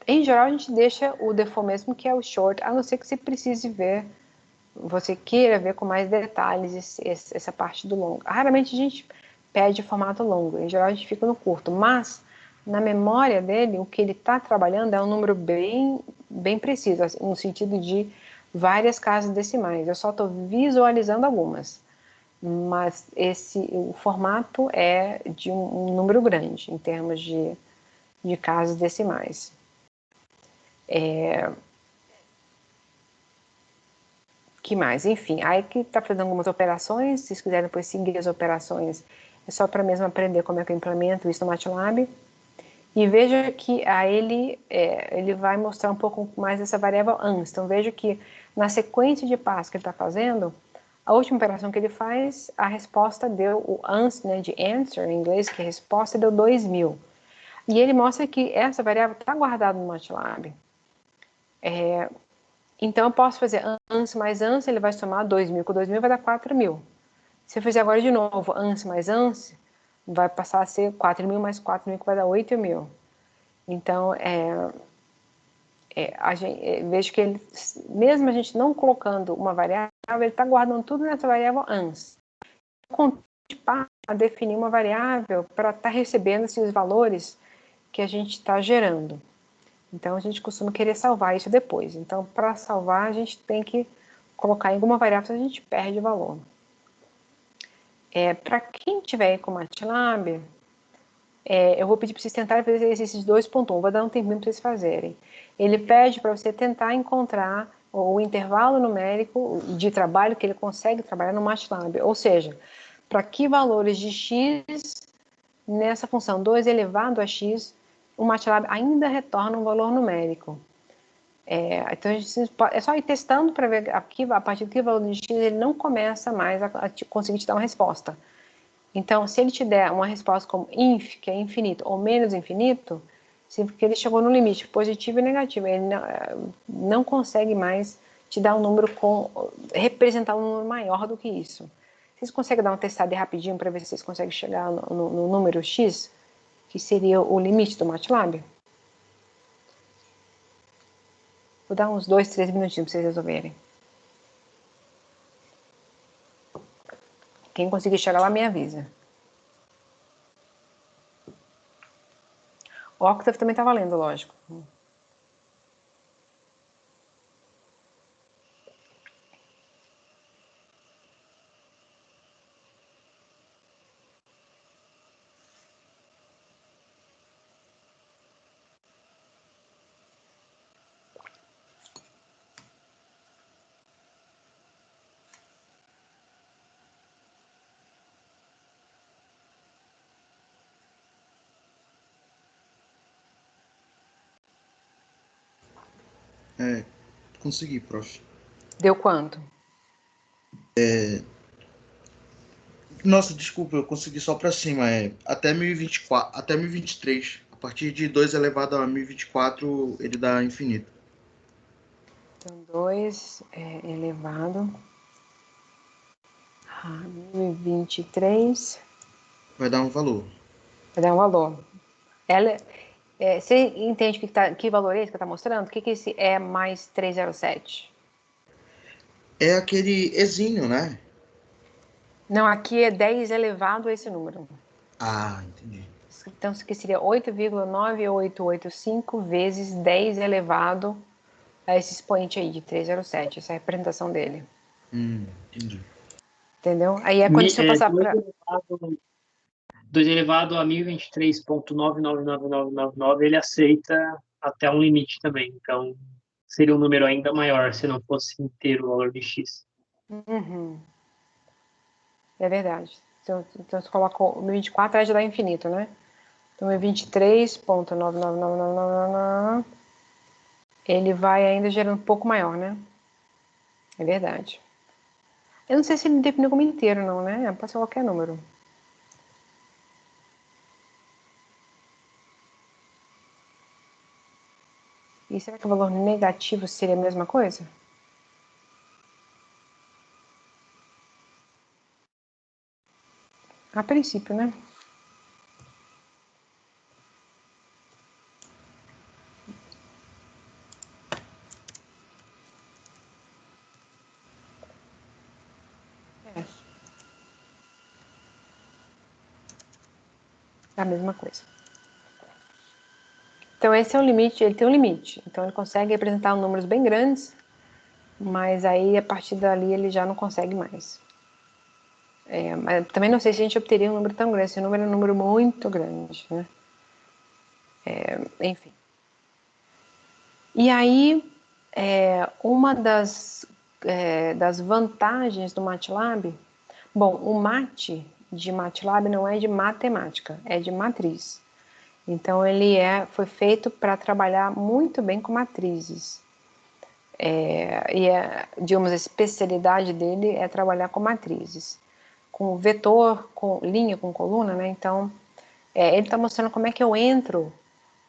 Em geral, a gente deixa o default mesmo, que é o short, a não ser que você precise ver, você queira ver com mais detalhes essa parte do longo. Raramente a gente pede formato longo, em geral a gente fica no curto, mas na memória dele, o que ele está trabalhando é um número bem preciso, assim, no sentido de várias casas decimais. Eu só estou visualizando algumas, mas o formato é de um número grande, em termos de casas decimais. Que mais? Enfim, aí que está fazendo algumas operações, se vocês quiserem depois seguir as operações, é só para mesmo aprender como é que eu implemento isso no MATLAB. E veja que ele vai mostrar um pouco mais essa variável ANS. Então veja que na sequência de passos que ele está fazendo, a última operação que ele faz, a resposta deu o ANS, né, de answer em inglês, que a resposta deu 2000. E ele mostra que essa variável está guardada no MATLAB. Então, eu posso fazer ANSI mais ANSI, ele vai somar 2.000 com 2.000, vai dar 4.000. Se eu fizer agora de novo ANSI mais ANSI, vai passar a ser 4.000 mais 4.000, que vai dar 8.000. Então, vejo que ele, mesmo a gente não colocando uma variável, ele está guardando tudo nessa variável ANSI. A definir uma variável para estar recebendo esses valores que a gente está gerando. Então, a gente costuma querer salvar isso depois. Então, para salvar, a gente tem que colocar em alguma variável, senão a gente perde valor. Para quem tiver com MATLAB, eu vou pedir para vocês tentarem fazer esses 2.1. Vou dar um tempinho para vocês fazerem. Ele pede para você tentar encontrar o intervalo numérico de trabalho que ele consegue trabalhar no MATLAB. Ou seja, para que valores de x nessa função 2 elevado a x, o MATLAB ainda retorna um valor numérico. Então, é só ir testando para ver aqui, a partir do que valor de x ele não começa mais a conseguir te dar uma resposta. Então, se ele te der uma resposta como inf, que é infinito, ou menos infinito, significa que ele chegou no limite positivo e negativo. Ele não consegue mais te dar um número representar um número maior do que isso. Vocês conseguem dar uma testada rapidinho para ver se vocês conseguem chegar no número x, que seria o limite do MATLAB? Vou dar uns 2, 3 minutinhos para vocês resolverem. Quem conseguir chegar lá, me avisa. O Octave também está valendo, lógico. Consegui, prof. Deu quanto? Nossa, desculpa, eu consegui só para cima. Até 1024, até 1023. A partir de 2 elevado a 1024, ele dá infinito. Então, 2 elevado a 1023. Vai dar um valor. Vai dar um valor. Você entende que valor é esse que está mostrando? O que esse é mais 307? É aquele exínio, né? Não, aqui é 10 elevado a esse número. Ah, entendi. Então, isso aqui seria 8,9885 vezes 10 elevado a esse expoente aí de 307. Essa é a representação dele. Entendi. Entendeu? Aí quando você passar para... 2 elevado a 1023,999999, ele aceita até um limite também. Então, seria um número ainda maior se não fosse inteiro o valor de x. Uhum. É verdade. Então você coloca o 1024, aí já dá infinito, né? Então, é 23.99999, ele vai ainda gerando um pouco maior, né? É verdade. Eu não sei se ele definiu como inteiro, não, né? Pode ser qualquer número. E será que o valor negativo seria a mesma coisa? A princípio, né? É a mesma coisa. Então, esse é o limite, ele tem um limite. Então, ele consegue representar números bem grandes, mas aí, a partir dali, ele já não consegue mais. Mas também não sei se a gente obteria um número tão grande. Esse número é um número muito grande, né? Enfim. E aí, uma das vantagens do MATLAB... Bom, o MAT de MATLAB não é de matemática, é de matriz. Então, ele foi feito para trabalhar muito bem com matrizes. Digamos, a especialidade dele é trabalhar com matrizes. Com vetor, com linha, com coluna, né? Então, Ele está mostrando como é que eu entro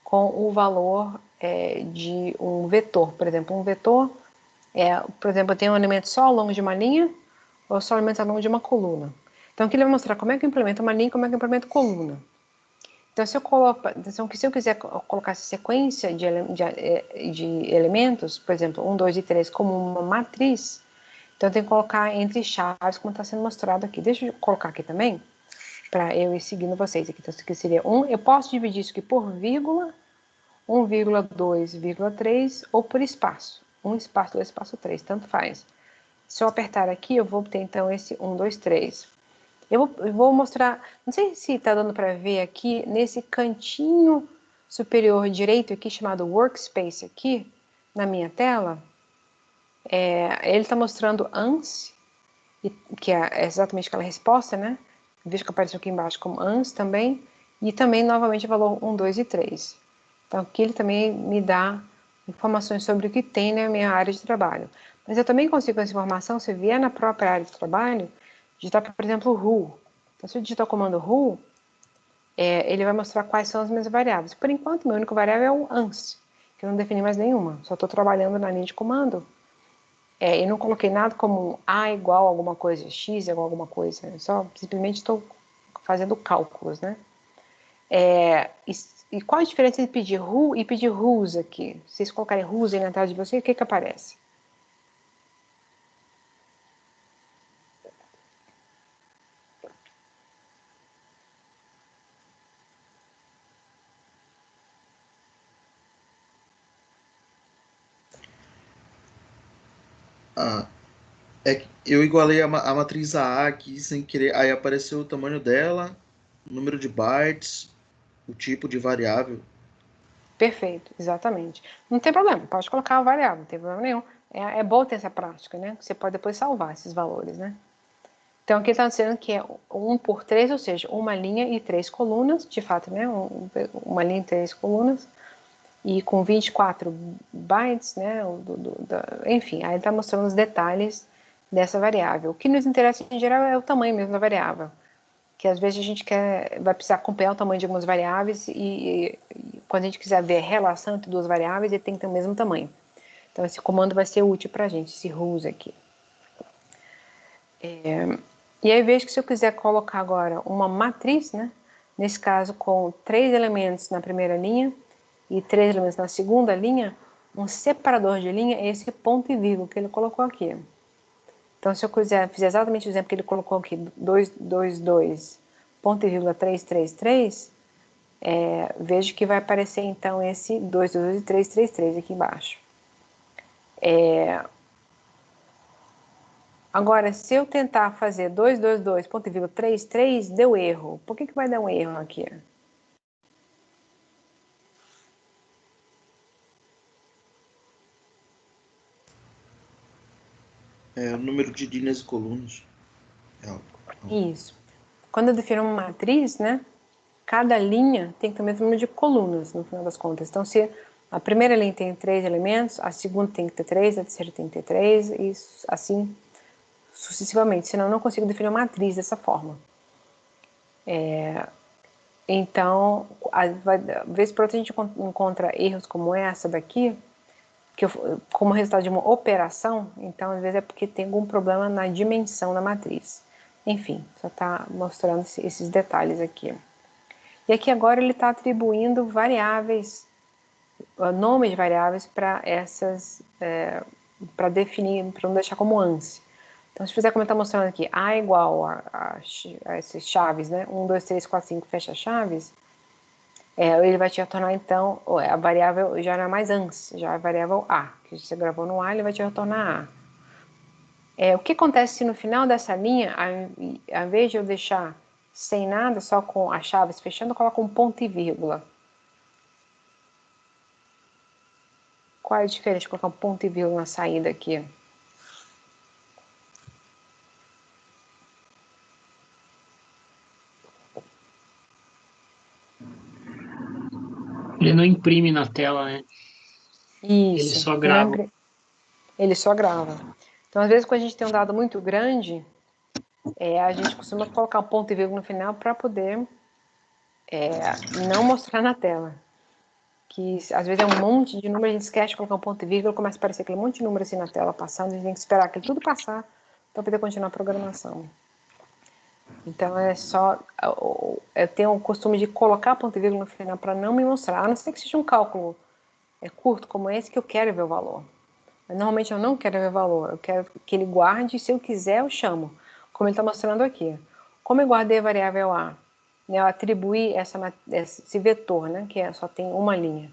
com o valor de um vetor. Por exemplo, um vetor, por exemplo, eu tenho um elemento só ao longo de uma linha ou só elementos ao longo de uma coluna. Então, aqui ele vai mostrar como é que eu implemento uma linha e como é que eu implemento coluna. Então, se eu quiser colocar essa sequência de elementos, por exemplo, 1, 2 e 3, como uma matriz, então eu tenho que colocar entre chaves, como está sendo mostrado aqui. Deixa eu colocar aqui também, para eu ir seguindo vocês aqui. Então, isso aqui seria 1. Eu posso dividir isso aqui por vírgula, 1,2,3 ou por espaço. 1 espaço, 2 espaço, 3, tanto faz. Se eu apertar aqui, eu vou obter então esse 1, 2, 3. Eu vou mostrar, não sei se está dando para ver aqui, nesse cantinho superior direito aqui, chamado Workspace aqui, na minha tela, ele está mostrando ANSI, que é exatamente aquela resposta, né? Veja que apareceu aqui embaixo como ANSI também, e também novamente o valor 1, 2 e 3. Então aqui ele também me dá informações sobre o que tem na minha área de trabalho. Mas eu também consigo essa informação, se vier na própria área de trabalho, digitar, por exemplo, who. Então, se eu digitar o comando who, ele vai mostrar quais são as minhas variáveis. Por enquanto, meu único variável é o ANSI, que eu não defini mais nenhuma. Só estou trabalhando na linha de comando. E não coloquei nada como A igual a alguma coisa, X igual a alguma coisa. Eu só simplesmente estou fazendo cálculos, né? E qual a diferença entre pedir who e pedir whose aqui? Se vocês colocarem whose aí na tela de vocês, o que aparece? Eu igualei a matriz AA aqui sem querer, aí apareceu o tamanho dela, o número de bytes, o tipo de variável. Perfeito, exatamente. Não tem problema, pode colocar a variável, não tem problema nenhum. É bom ter essa prática, né? Você pode depois salvar esses valores, né? Então, aqui está dizendo que é 1 por 3, ou seja, uma linha e 3 colunas, de fato, né? Uma linha e 3 colunas, e com 24 bytes, né? Enfim, aí está mostrando os detalhes dessa variável. O que nos interessa em geral é o tamanho mesmo da variável, que às vezes a gente vai precisar acompanhar o tamanho de algumas variáveis e quando a gente quiser ver a relação entre duas variáveis, ele tem que ter o mesmo tamanho. Então, esse comando vai ser útil para a gente, esse whose aqui. E aí vejo que se eu quiser colocar agora uma matriz, né? Nesse caso com 3 elementos na primeira linha e 3 elementos na segunda linha, um separador de linha é esse ponto e vírgula que ele colocou aqui. Então, se eu fizer exatamente o exemplo que ele colocou aqui, 222, ponto e vírgula 333, vejo que vai aparecer então esse 222 e 333 aqui embaixo. Agora, se eu tentar fazer 222, ponto e vírgula 33, deu erro. Por que vai dar um erro aqui? O número de linhas e colunas. Isso. Quando eu defino uma matriz, né? Cada linha tem que ter o mesmo número de colunas, no final das contas. Então, se a primeira linha tem 3 elementos, a segunda tem que ter 3, a terceira tem que ter 3, e assim sucessivamente. Senão, eu não consigo definir uma matriz dessa forma. Então, vez por outra, a gente encontra erros como essa daqui, como resultado de uma operação. Então, às vezes é porque tem algum problema na dimensão da matriz. Enfim, só está mostrando esses detalhes aqui. E aqui agora ele está atribuindo variáveis, nomes de variáveis para essas, para definir, para não deixar como ANSI. Então, se fizer como está mostrando aqui, A igual a essas chaves, né? 1, 2, 3, 4, 5, fecha chaves, ele vai te retornar, então, a variável já não é mais ANSI, já é a variável A, que você gravou no A, ele vai te retornar A. O que acontece se no final dessa linha, ao invés de eu deixar sem nada, só com as chaves fechando, eu coloco um ponto e vírgula? Qual é a diferença de colocar um ponto e vírgula na saída aqui? Ele não imprime na tela, né? Isso. Ele só grava. Ele só grava. Então, às vezes, quando a gente tem um dado muito grande, a gente costuma colocar um ponto e vírgula no final para poder não mostrar na tela. Que às vezes é um monte de número, a gente esquece de colocar um ponto e vírgula, começa a aparecer aquele monte de número assim na tela passando, a gente tem que esperar aquilo tudo passar para poder continuar a programação. Então é só, eu tenho o costume de colocar ponto e vírgula no final para não me mostrar, a não ser que seja um cálculo curto como esse que eu quero ver o valor. Mas normalmente eu não quero ver o valor, eu quero que ele guarde, se eu quiser eu chamo, como ele está mostrando aqui. Como eu guardei a variável A, né, eu atribuí esse vetor, né, que só tem uma linha,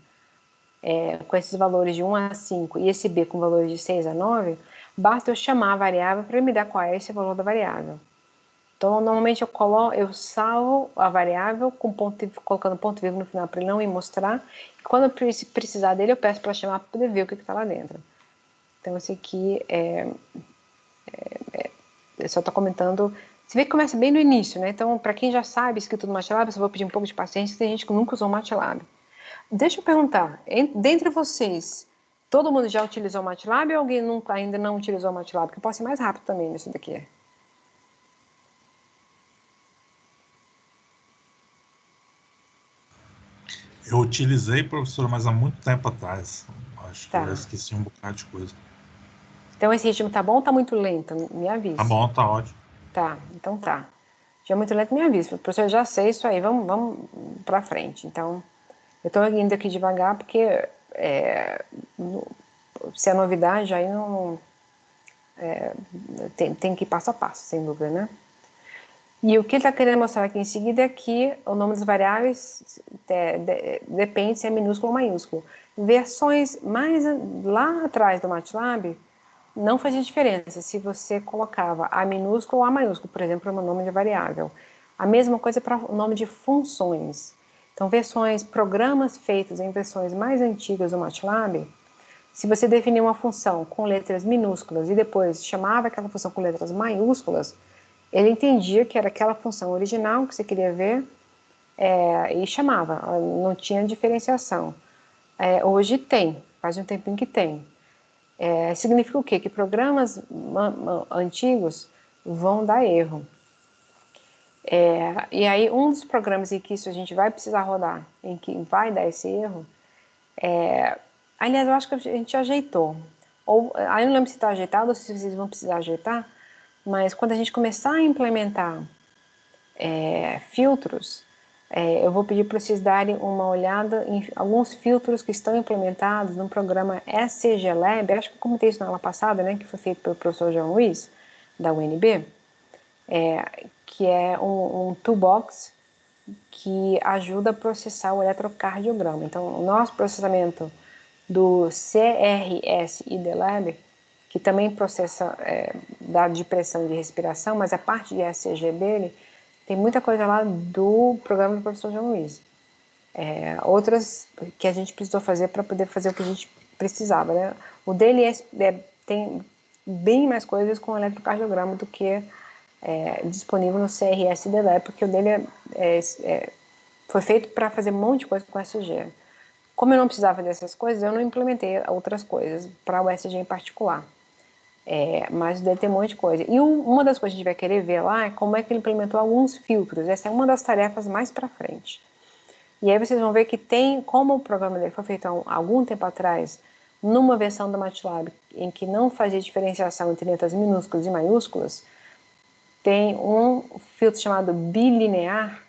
com esses valores de 1 a 5 e esse B com valores de 6 a 9, basta eu chamar a variável para me dar qual é esse valor da variável. Então, normalmente eu salvo a variável colocando ponto e vírgula no final para ele não me mostrar, e quando eu precisar dele eu peço para chamar para poder ver o que está lá dentro. Então, esse aqui eu só estou comentando. Você vê que começa bem no início, né? Então, para quem já sabe escrito no MATLAB, eu só vou pedir um pouco de paciência, tem gente que nunca usou o MATLAB. Deixa eu perguntar, dentre vocês, todo mundo já utilizou o MATLAB ou alguém ainda não utilizou o MATLAB? Porque eu posso ir mais rápido também nisso daqui. Eu utilizei, professor, mas há muito tempo atrás. Acho que eu Tá. já esqueci um bocado de coisa. Então, esse ritmo tá bom ou tá muito lento? Me avise. Tá bom, tá ótimo. Tá, então tá. Já é muito lento, me avisa. Professor, eu já sei isso aí, vamos pra frente. Então, eu tô indo aqui devagar porque se é novidade, aí não... tem que ir passo a passo, sem dúvida, né? E o que ele está querendo mostrar aqui em seguida é que o nome das variáveis depende se é minúsculo ou maiúsculo. Versões mais lá atrás do MATLAB não fazia diferença se você colocava A minúsculo ou A maiúsculo, por exemplo, no nome de variável. A mesma coisa para o nome de funções. Então, programas feitos em versões mais antigas do MATLAB, se você definir uma função com letras minúsculas e depois chamava aquela função com letras maiúsculas, ele entendia que era aquela função original que você queria ver e chamava, não tinha diferenciação. Hoje tem, faz um tempinho que tem. Significa o quê? Que programas antigos vão dar erro. E aí, um dos programas em que isso a gente vai precisar rodar, em que vai dar esse erro, aliás, eu acho que a gente ajeitou. Aí eu não lembro se está ajeitado ou se vocês vão precisar ajeitar, mas quando a gente começar a implementar filtros, eu vou pedir para vocês darem uma olhada em alguns filtros que estão implementados no programa SCGLab, acho que eu comentei isso na aula passada, né, que foi feito pelo professor João Luiz, da UNB, que é um toolbox que ajuda a processar o eletrocardiograma. Então, o nosso processamento do CRS IDLab, que também processa dados de pressão e de respiração, mas a parte de ECG dele tem muita coisa lá do programa do professor João Luiz. Outras que a gente precisou fazer para poder fazer o que a gente precisava, né? O dele tem bem mais coisas com eletrocardiograma do que disponível no CRS IDLab, porque o dele foi feito para fazer um monte de coisa com ECG. Como eu não precisava dessas coisas, eu não implementei outras coisas para o ECG em particular. Mas deve ter um monte de coisa. E uma das coisas que a gente vai querer ver lá é como é que ele implementou alguns filtros. Essa é uma das tarefas mais para frente. E aí vocês vão ver que como o programa dele foi feito há algum tempo atrás, numa versão do MATLAB, em que não fazia diferenciação entre letras minúsculas e maiúsculas, tem um filtro chamado bilinear,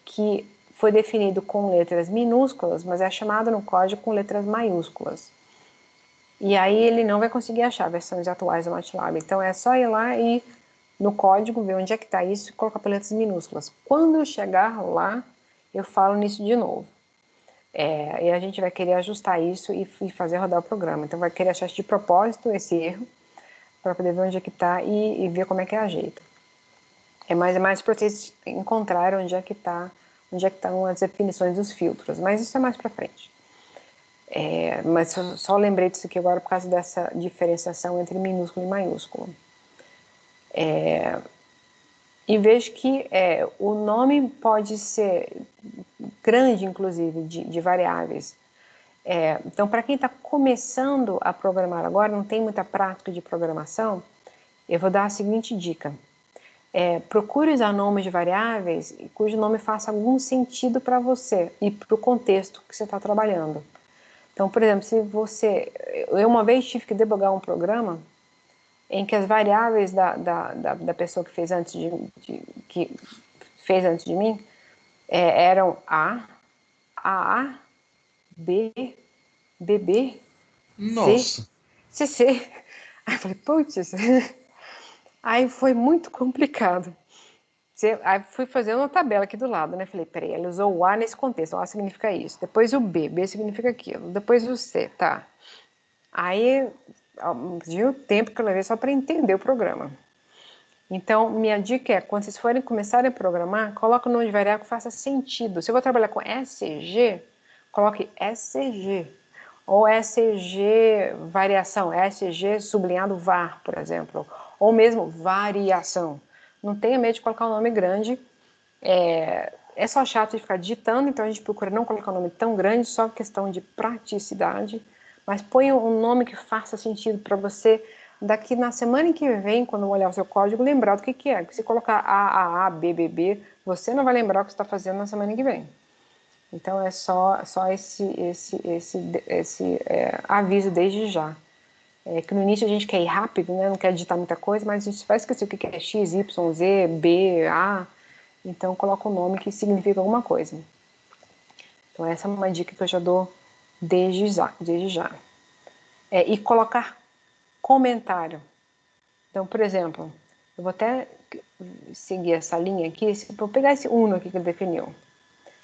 que foi definido com letras minúsculas, mas é chamado no código com letras maiúsculas. E aí ele não vai conseguir achar versões atuais do MATLAB. Então é só ir lá e no código ver onde é que está isso e colocar por letras minúsculas. Quando eu chegar lá, eu falo nisso de novo. E a gente vai querer ajustar isso e fazer rodar o programa. Então vai querer achar de propósito esse erro para poder ver onde é que está e ver como é que ajeita. É mais para vocês encontrarem onde é que estão as definições dos filtros. Mas isso é mais para frente. Mas só lembrei disso aqui agora por causa dessa diferenciação entre minúsculo e maiúsculo. E vejo que o nome pode ser grande, inclusive, de variáveis. Então, para quem está começando a programar agora, não tem muita prática de programação, eu vou dar a seguinte dica. procure usar nomes de variáveis cujo nome faça algum sentido para você e para o contexto que você está trabalhando. Então, por exemplo, eu uma vez tive que debugar um programa em que as variáveis da pessoa que fez antes de mim eram A, AA, B, BB, Nossa. C, CC. Aí eu falei, putz, aí foi muito complicado. Aí fui fazer uma tabela aqui do lado, né? Falei, peraí, ele usou o A nesse contexto, o A significa isso. Depois o B significa aquilo. Depois o C, tá. Aí, viu o tempo que eu levei só para entender o programa. Então, minha dica é, quando vocês forem começarem a programar, coloque o nome de variável que faça sentido. Se eu vou trabalhar com SG, coloque SG. Ou SG variação, SG sublinhado var, por exemplo. Ou mesmo variação. Não tenha medo de colocar um nome grande. É só chato de ficar digitando, então a gente procura não colocar um nome tão grande, só questão de praticidade. Mas ponha um nome que faça sentido para você, daqui na semana que vem, quando olhar o seu código, lembrar do que é. Se colocar A, B, B, B, você não vai lembrar o que você está fazendo na semana que vem. Então é só esse aviso desde já. Que no início a gente quer ir rápido, né? Não quer digitar muita coisa, mas a gente vai esquecer o que é X, Y, Z, B, A. Então coloca um nome que significa alguma coisa. Então essa é uma dica que eu já dou desde já. E colocar comentário. Então, por exemplo, eu vou até seguir essa linha aqui, vou pegar esse uno aqui que ele definiu.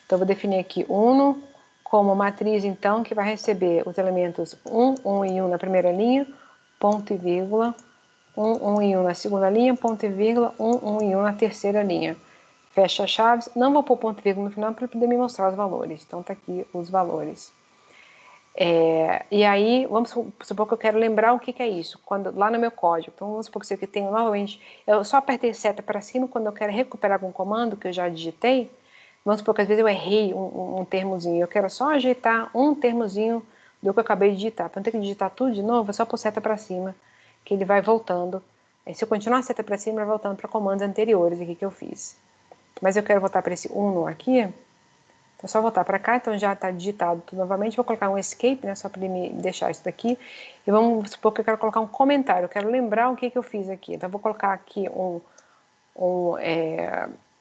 Então, eu vou definir aqui uno como matriz, então, que vai receber os elementos 1, 1 e 1 na primeira linha, ponto e vírgula, 1, 1 e 1 na segunda linha, ponto e vírgula, 1, 1 e 1 na terceira linha. Fecha chaves, não vou pôr ponto e vírgula no final para poder me mostrar os valores. Então, tá aqui os valores. E aí, vamos supor que eu quero lembrar o que é isso, lá no meu código. Então, vamos supor que isso aqui tem novamente, eu só apertei seta para cima quando eu quero recuperar algum comando que eu já digitei. Vamos supor que às vezes eu errei um termozinho, eu quero só ajeitar um termozinho do que eu acabei de digitar. Para não ter que digitar tudo de novo, é só pôr seta para cima, que ele vai voltando. Se eu continuar a seta para cima, vai voltando para comandos anteriores aqui que eu fiz. Mas eu quero voltar para esse uno aqui. Então, é só voltar para cá, então já está digitado tudo novamente. Vou colocar um escape, né, só para ele me deixar isso daqui. E vamos supor que eu quero colocar um comentário, eu quero lembrar o que eu fiz aqui. Então, eu vou colocar aqui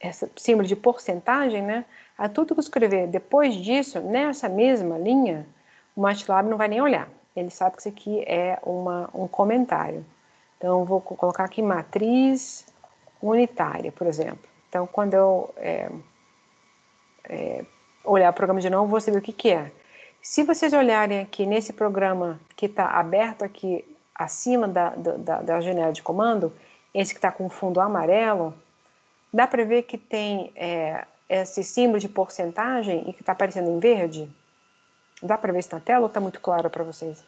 esse símbolo de porcentagem, né? A tudo que eu escrever depois disso, nessa mesma linha, o MATLAB não vai nem olhar. Ele sabe que isso aqui é um comentário. Então, eu vou colocar aqui matriz unitária, por exemplo. Então, quando eu olhar o programa de novo, vou saber o que é. Se vocês olharem aqui nesse programa que está aberto aqui acima da janela de comando, esse que está com fundo amarelo, dá para ver que tem esse símbolo de porcentagem e que está aparecendo em verde? Dá para ver isso na tela ou está muito claro para vocês?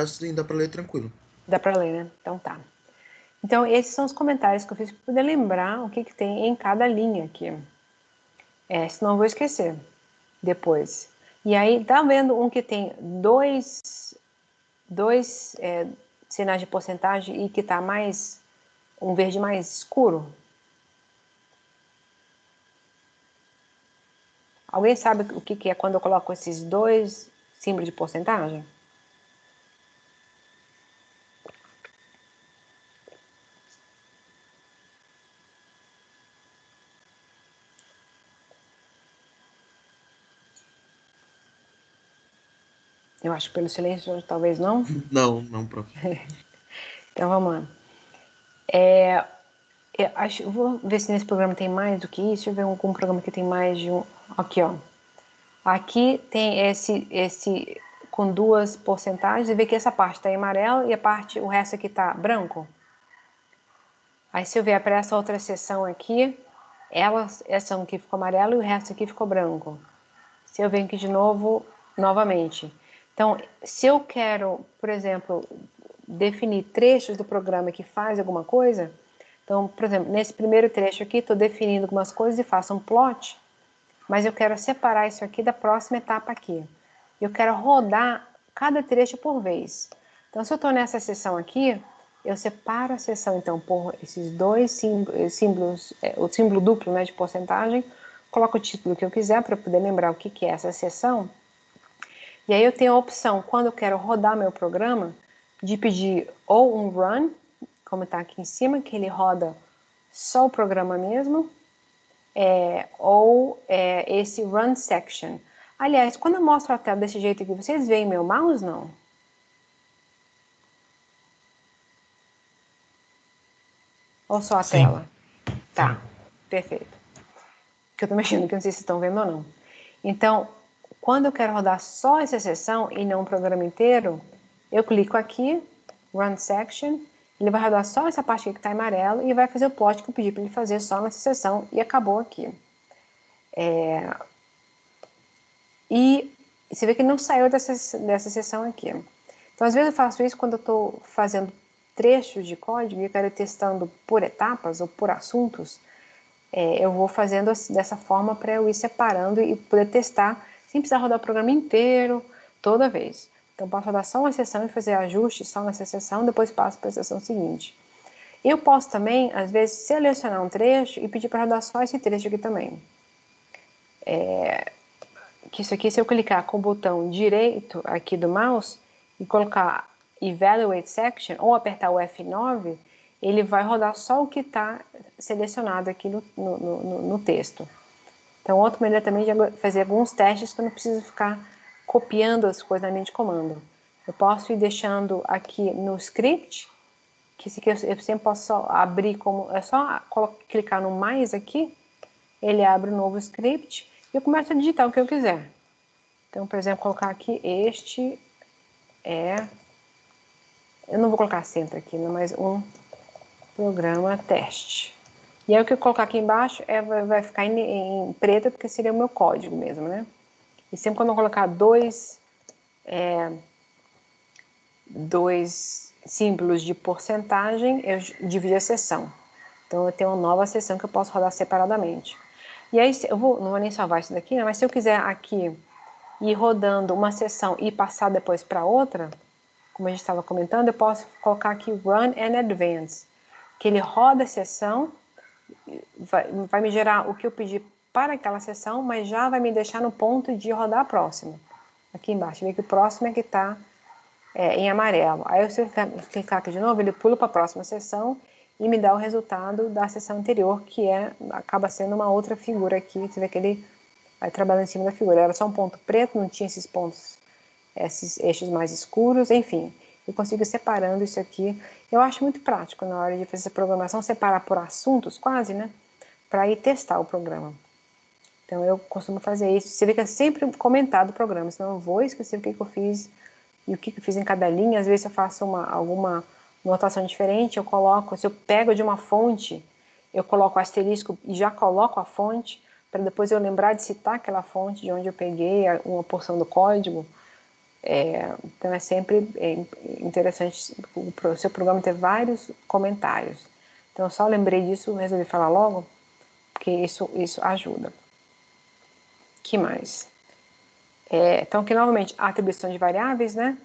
Sim, dá para ler tranquilo. Dá para ler, né? Então tá. Então esses são os comentários que eu fiz para poder lembrar o que tem em cada linha aqui. Senão eu vou esquecer depois. E aí, tá vendo um que tem dois sinais de porcentagem e que tá um verde mais escuro? Alguém sabe o que é quando eu coloco esses dois símbolos de porcentagem? Eu acho que pelo silêncio talvez não. Não, prof. Então vamos lá. Vou ver se nesse programa tem mais do que isso. Deixa eu ver algum programa que tem mais de um. Aqui, ó. Aqui tem esse com duas porcentagens e vê que essa parte está em amarelo e o resto aqui está branco. Aí se eu vier para essa outra seção aqui, essa aqui ficou amarelo e o resto aqui ficou branco. Se eu venho aqui de novo, novamente. Então, se eu quero, por exemplo, definir trechos do programa que faz alguma coisa, então, por exemplo, nesse primeiro trecho aqui, estou definindo algumas coisas e faço um plot, mas eu quero separar isso aqui da próxima etapa aqui. Eu quero rodar cada trecho por vez. Então, se eu estou nessa seção aqui, eu separo a seção, então, por esses dois símbolos, o símbolo duplo, né, de porcentagem, coloco o título que eu quiser para poder lembrar o que é essa seção. E aí eu tenho a opção, quando eu quero rodar meu programa, de pedir ou um run, como está aqui em cima, que ele roda só o programa mesmo, ou esse run section. Aliás, quando eu mostro a tela desse jeito aqui, vocês veem meu mouse, não? Ou só a Sim. tela? Tá, Sim. perfeito. Que eu tô mexendo aqui, não sei se vocês estão vendo ou não. Então, quando eu quero rodar só essa seção e não o programa inteiro, eu clico aqui, Run Section, ele vai rodar só essa parte aqui que está em amarelo e vai fazer o plot que eu pedi para ele fazer só nessa seção e acabou aqui. E você vê que ele não saiu dessa seção aqui. Então, às vezes eu faço isso quando eu estou fazendo trechos de código e eu quero ir testando por etapas ou por assuntos. Eu vou fazendo dessa forma para eu ir separando e poder testar sem precisar rodar o programa inteiro toda vez. Então, posso rodar só uma seção e fazer ajustes só nessa seção, depois passo para a seção seguinte. Eu posso também, às vezes, selecionar um trecho e pedir para rodar só esse trecho aqui também. Que isso aqui, se eu clicar com o botão direito aqui do mouse e colocar Evaluate Section ou apertar o F9, ele vai rodar só o que está selecionado aqui no texto. Então, outra maneira também de fazer alguns testes que eu não preciso ficar copiando as coisas na linha de comando. Eu posso ir deixando aqui no script, que esse aqui eu sempre posso só abrir como... É só clicar no mais aqui, ele abre um novo script e eu começo a digitar o que eu quiser. Então, por exemplo, colocar aqui este eu não vou colocar sempre aqui, mas um programa teste. E aí o que eu colocar aqui embaixo vai ficar em preto, porque seria o meu código mesmo, né? E sempre quando eu colocar dois símbolos de porcentagem, eu divido a seção. Então eu tenho uma nova seção que eu posso rodar separadamente. E aí não vou nem salvar isso daqui, né? Mas se eu quiser aqui ir rodando uma seção e passar depois para outra, como a gente estava comentando, eu posso colocar aqui Run and Advance, que ele roda a seção, vai me gerar o que eu pedi para aquela seção, mas já vai me deixar no ponto de rodar a próxima. Aqui embaixo, vê que o próximo é que está em amarelo. Aí se eu clicar aqui de novo, ele pula para a próxima seção e me dá o resultado da seção anterior, que acaba sendo uma outra figura aqui. Você vê que ele vai trabalhando em cima da figura. Era só um ponto preto, não tinha esses pontos, esses eixos mais escuros, enfim. Eu consigo ir separando isso aqui. Eu acho muito prático na hora de fazer essa programação, separar por assuntos, quase, né? Para ir testar o programa. Então eu costumo fazer isso. Você vê que é sempre comentado o programa, senão eu vou esquecer o que eu fiz e o que eu fiz em cada linha. Às vezes eu faço alguma notação diferente, eu coloco, se eu pego de uma fonte, eu coloco o asterisco e já coloco a fonte, para depois eu lembrar de citar aquela fonte de onde eu peguei uma porção do código. Então é sempre interessante o seu programa ter vários comentários. Então eu só lembrei disso, resolvi falar logo, porque isso ajuda. Que mais? Então aqui novamente a atribuição de variáveis, né?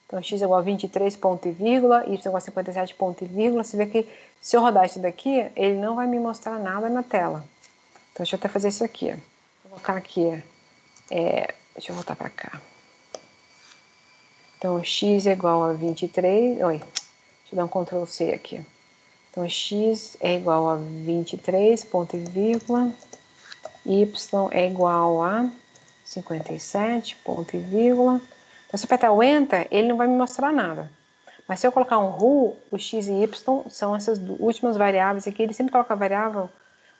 Então x é igual a 23 ponto e vírgula, y é igual a 57 ponto e vírgula. Você vê que se eu rodar isso daqui, ele não vai me mostrar nada na tela. Então deixa eu até fazer isso aqui. Vou colocar aqui, deixa eu voltar para cá. Então, x é igual a 23... Oi, deixa eu dar um Ctrl C aqui. Então, x é igual a 23, ponto e vírgula. Y é igual a 57, ponto e vírgula. Então, se eu apertar o Enter, ele não vai me mostrar nada. Mas se eu colocar um who, o x e y são essas últimas variáveis aqui. Ele sempre coloca a variável,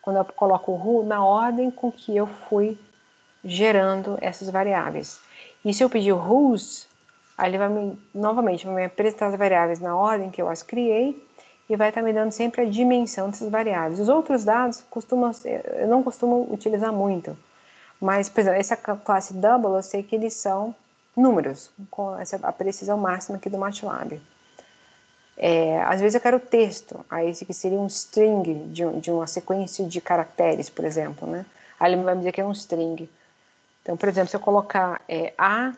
quando eu coloco o who, na ordem com que eu fui gerando essas variáveis. E se eu pedir o whos, aí ele vai novamente vai me apresentar as variáveis na ordem que eu as criei e vai estar me dando sempre a dimensão dessas variáveis. Os outros dados eu não costumo utilizar muito, mas, por exemplo, essa classe double eu sei que eles são números, com a precisão máxima aqui do MATLAB. Às vezes eu quero texto, aí esse aqui seria um string de uma sequência de caracteres, por exemplo, né? Aí ele vai me dizer que é um string. Então, por exemplo, se eu colocar A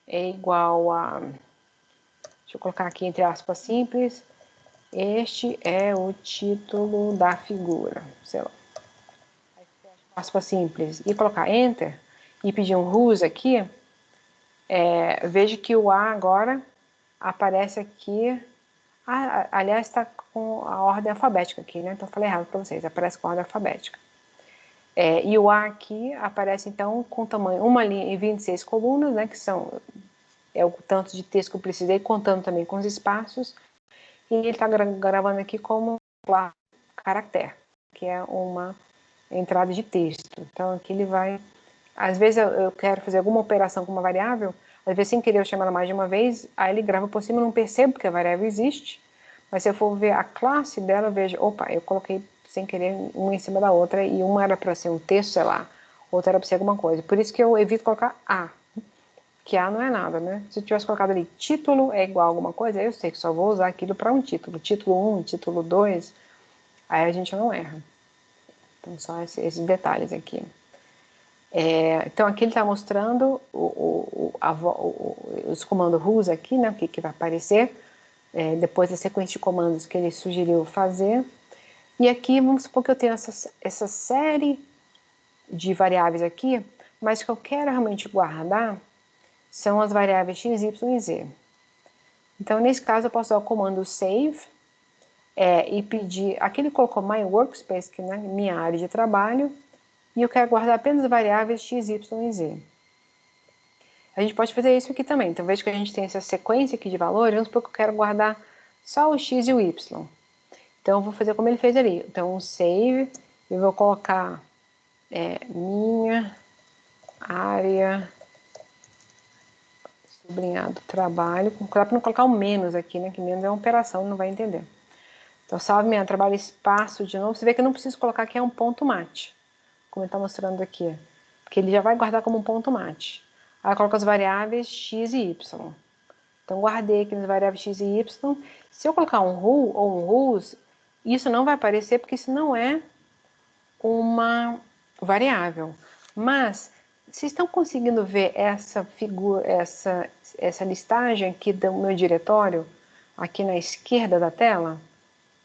é igual a... Deixa eu colocar aqui entre aspas simples. Este é o título da figura, sei lá. Passo para simples e colocar Enter e pedir um whose aqui, vejo que o A agora aparece aqui. Aliás, está com a ordem alfabética aqui, né? Então eu falei errado para vocês, aparece com a ordem alfabética. E o A aqui aparece então com tamanho 1 linha e 26 colunas, né? Que é o tanto de texto que eu precisei, contando também com os espaços. E ele está gravando aqui como caractere, que é uma entrada de texto. Então aqui ele vai, às vezes eu quero fazer alguma operação com uma variável, às vezes sem querer eu chamo ela mais de uma vez, aí ele grava por cima, eu não percebo que a variável existe, mas se eu for ver a classe dela, eu vejo, opa, eu coloquei sem querer uma em cima da outra, e uma era para ser um texto, sei lá, outra era para ser alguma coisa. Por isso que eu evito colocar A, que A não é nada, né? Se eu tivesse colocado ali título é igual a alguma coisa, aí eu sei que só vou usar aquilo para um título. Título 1, título 2, aí a gente não erra. Então, só esses detalhes aqui. Então, aqui ele está mostrando os comandos whose aqui, né? O que vai aparecer depois da sequência de comandos que ele sugeriu fazer. E aqui, vamos supor que eu tenho essa série de variáveis aqui, mas o que eu quero realmente guardar são as variáveis x, y e z. Então, nesse caso, eu posso usar o comando save e pedir... Aqui ele colocou my workspace, que é minha área de trabalho, e eu quero guardar apenas as variáveis x, y e z. A gente pode fazer isso aqui também. Então, veja que a gente tem essa sequência aqui de valores, vamos supor que eu quero guardar só o x e o y. Então, eu vou fazer como ele fez ali. Então, save, eu vou colocar minha área, sublinhado, trabalho, para não colocar o menos aqui, né? Que menos é uma operação, não vai entender. Então, salve minha trabalho, espaço de novo. Você vê que eu não preciso colocar aqui um ponto mate, como ele está mostrando aqui. Porque ele já vai guardar como um ponto mate. Aí eu coloco as variáveis x e y. Então, guardei aqui nas variáveis x e y. Se eu colocar um who ou um whose, isso não vai aparecer porque isso não é uma variável. Mas, vocês estão conseguindo ver essa figura, essa listagem aqui do meu diretório, aqui na esquerda da tela?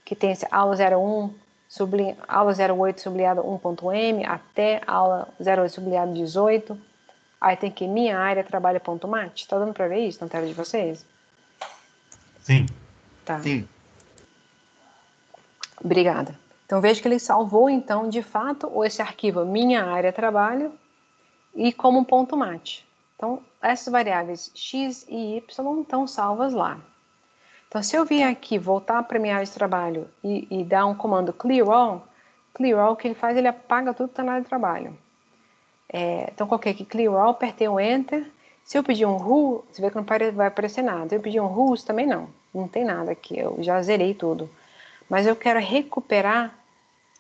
Que tem esse aula 01, aula 08 sublinhado 1.m, até aula 08 sublinhado 18. Aí tem que minha área trabalho.mat. Está dando para ver isso na tela de vocês? Sim. Tá. Sim. Obrigada. Então veja que ele salvou, então, de fato, esse arquivo minha área trabalho e como um ponto mat. Então, essas variáveis x e y estão salvas lá. Então, se eu vier aqui, voltar para minha área de trabalho e dar um comando clear all, o que ele faz, ele apaga tudo que está na área de trabalho. Então, coloquei aqui clear all, apertei um enter. Se eu pedir um who, você vê que não vai aparecer nada. Se eu pedir um whose, também não tem nada aqui, eu já zerei tudo. Mas eu quero recuperar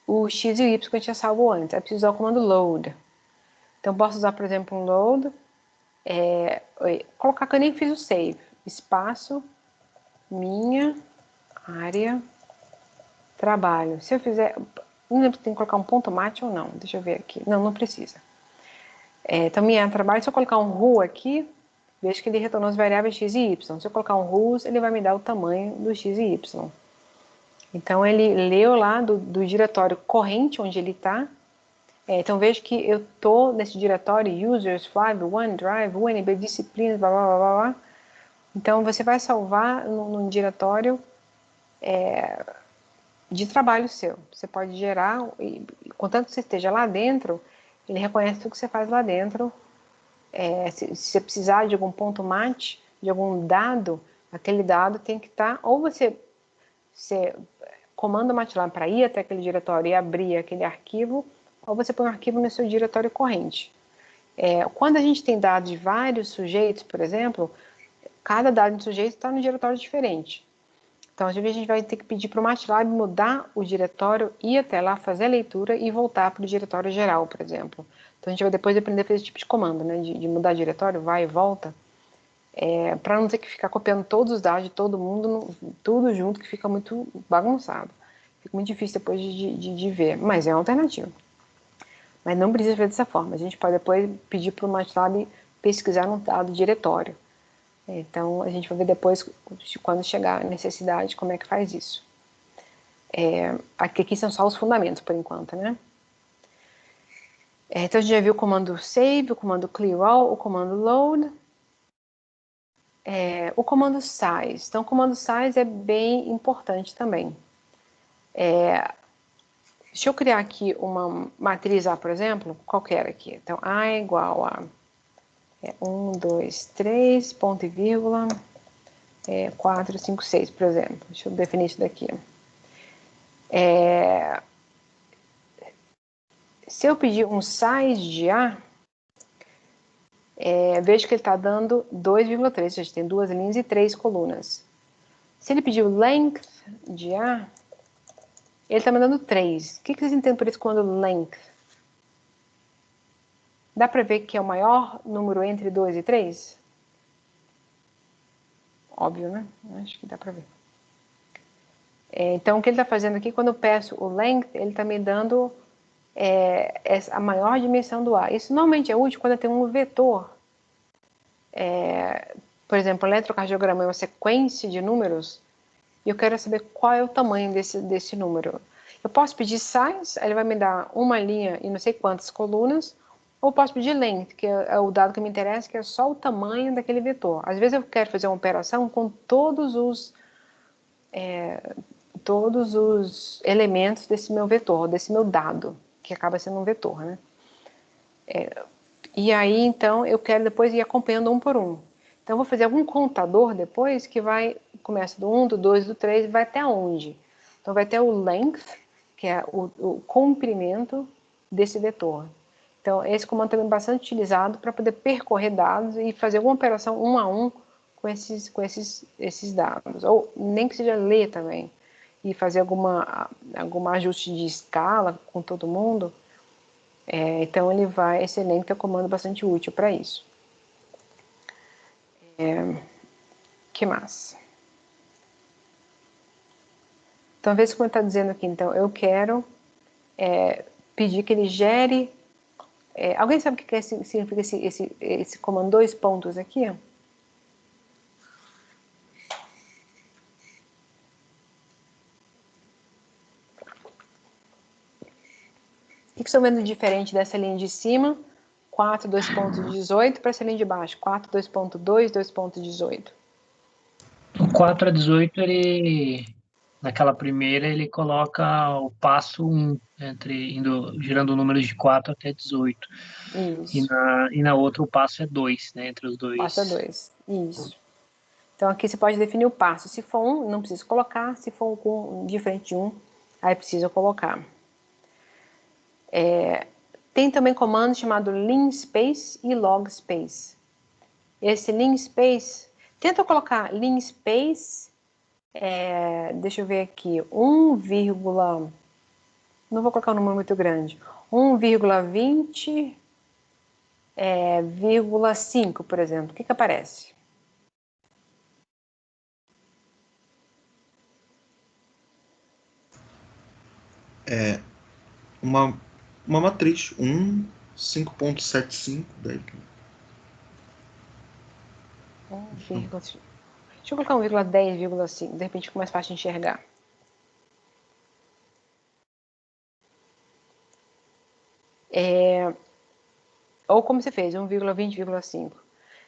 o x e o y que eu tinha salvo antes. Eu preciso usar o comando load. Então, posso usar, por exemplo, um load, colocar que eu nem fiz o save, espaço, minha área, trabalho. Se eu fizer, não lembro se tem que colocar um ponto mate ou não, deixa eu ver aqui. Não precisa. Então, minha área, trabalho, se eu colocar um who aqui, veja que ele retornou as variáveis x e y. Se eu colocar um whose, ele vai me dar o tamanho do x e y. Então, ele leu lá do diretório corrente onde ele está. Então, veja que eu estou nesse diretório users, Flávio, OneDrive, UNB, disciplinas, blá, blá, blá, blá. Então, você vai salvar num diretório de trabalho seu. Você pode gerar, contanto que você esteja lá dentro, ele reconhece tudo que você faz lá dentro. Se você precisar de algum ponto mate, de algum dado, aquele dado tem que estar, ou você comanda o MATLAB para ir até aquele diretório e abrir aquele arquivo, ou você põe um arquivo no seu diretório corrente. Quando a gente tem dados de vários sujeitos, por exemplo, cada dado de sujeito está num diretório diferente. Então, às vezes a gente vai ter que pedir para o MATLAB mudar o diretório, ir até lá, fazer a leitura e voltar para o diretório geral, por exemplo. Então, a gente vai depois aprender a fazer esse tipo de comando, né? De mudar diretório, vai e volta, para não ter que ficar copiando todos os dados de todo mundo, tudo junto, que fica muito bagunçado. Fica muito difícil depois de ver, mas é uma alternativa. Mas não precisa ver dessa forma. A gente pode depois pedir para o MATLAB pesquisar no dado diretório. Então, a gente vai ver depois, quando chegar a necessidade, como é que faz isso. Aqui são só os fundamentos, por enquanto, né? Então, a gente já viu o comando save, o comando clear all, o comando load, o comando size. Então, o comando size é bem importante também. Deixa eu criar aqui uma matriz A, por exemplo, qualquer aqui. Então, A é igual a 1, 2, 3, ponto e vírgula, 4, 5, 6, por exemplo. Deixa eu definir isso daqui. Se eu pedir um size de A, vejo que ele está dando 2,3, ou seja, tem 2 linhas e 3 colunas. Se ele pedir o length de A, ele está me dando 3. O que vocês entendem por esse comando length? Dá para ver que é o maior número entre 2 e 3? Óbvio, né? Acho que dá para ver. Então, o que ele está fazendo aqui, quando eu peço o length, ele está me dando a maior dimensão do A. Isso normalmente é útil quando eu tenho um vetor. Por exemplo, o eletrocardiograma é uma sequência de números e eu quero saber qual é o tamanho desse número. Eu posso pedir size, aí ele vai me dar uma linha e não sei quantas colunas, ou posso pedir length, que é o dado que me interessa, que é só o tamanho daquele vetor. Às vezes eu quero fazer uma operação com todos os elementos desse meu vetor, desse meu dado, que acaba sendo um vetor, né? E aí, então, eu quero depois ir acompanhando um por um. Então, eu vou fazer algum contador depois que começa do 1, do 2, do 3 e vai até onde? Então, vai ter o length, que é o comprimento desse vetor. Então, esse comando também é bastante utilizado para poder percorrer dados e fazer alguma operação um a um com esses dados. Ou nem que seja ler também. E fazer algum ajuste de escala com todo mundo. Então, esse length é um comando bastante útil para isso. Que mais? Então, veja como está dizendo aqui. Então, eu quero pedir que ele gere... alguém sabe o que significa esse comando 2 pontos aqui? O que estão vendo diferente dessa linha de cima? 4, 2.18 para essa linha de baixo. 4, 2.2, 2.18. O 4 a 18, naquela primeira, ele coloca o passo 1, girando números de 4 até 18. Isso. E na outra o passo é 2, né, entre os dois. Passo é 2, isso. Então aqui você pode definir o passo. Se for 1, não precisa colocar. Se for diferente de 1, aí precisa colocar. Tem também comando chamado linspace e logspace. Esse linspace, tenta colocar linspace, deixa eu ver aqui, 1, não vou colocar um número muito grande, 1,20, 0,5, por exemplo. O que aparece? Uma matriz, 5.75 daí. Deixa eu colocar 1,10, 0,5, de repente fica mais fácil de enxergar. Ou como você fez, 1,20, 0,5.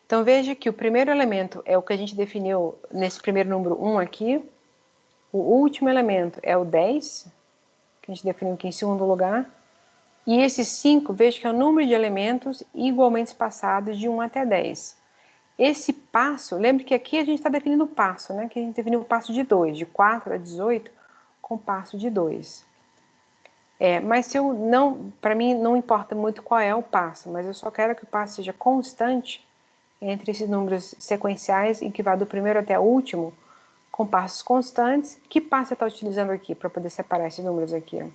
Então veja que o primeiro elemento é o que a gente definiu nesse primeiro número 1 aqui. O último elemento é o 10, que a gente definiu aqui em segundo lugar. E esse 5, veja que é o número de elementos igualmente espaçados de 1 até 10. Esse passo, lembre que aqui a gente está definindo o passo, né? Que a gente definiu o passo de 2, de 4 a 18, com passo de 2. Mas se eu não, para mim não importa muito qual é o passo, mas eu só quero que o passo seja constante entre esses números sequenciais e que vá do primeiro até o último, com passos constantes. Que passo eu estou utilizando aqui para poder separar esses números aqui?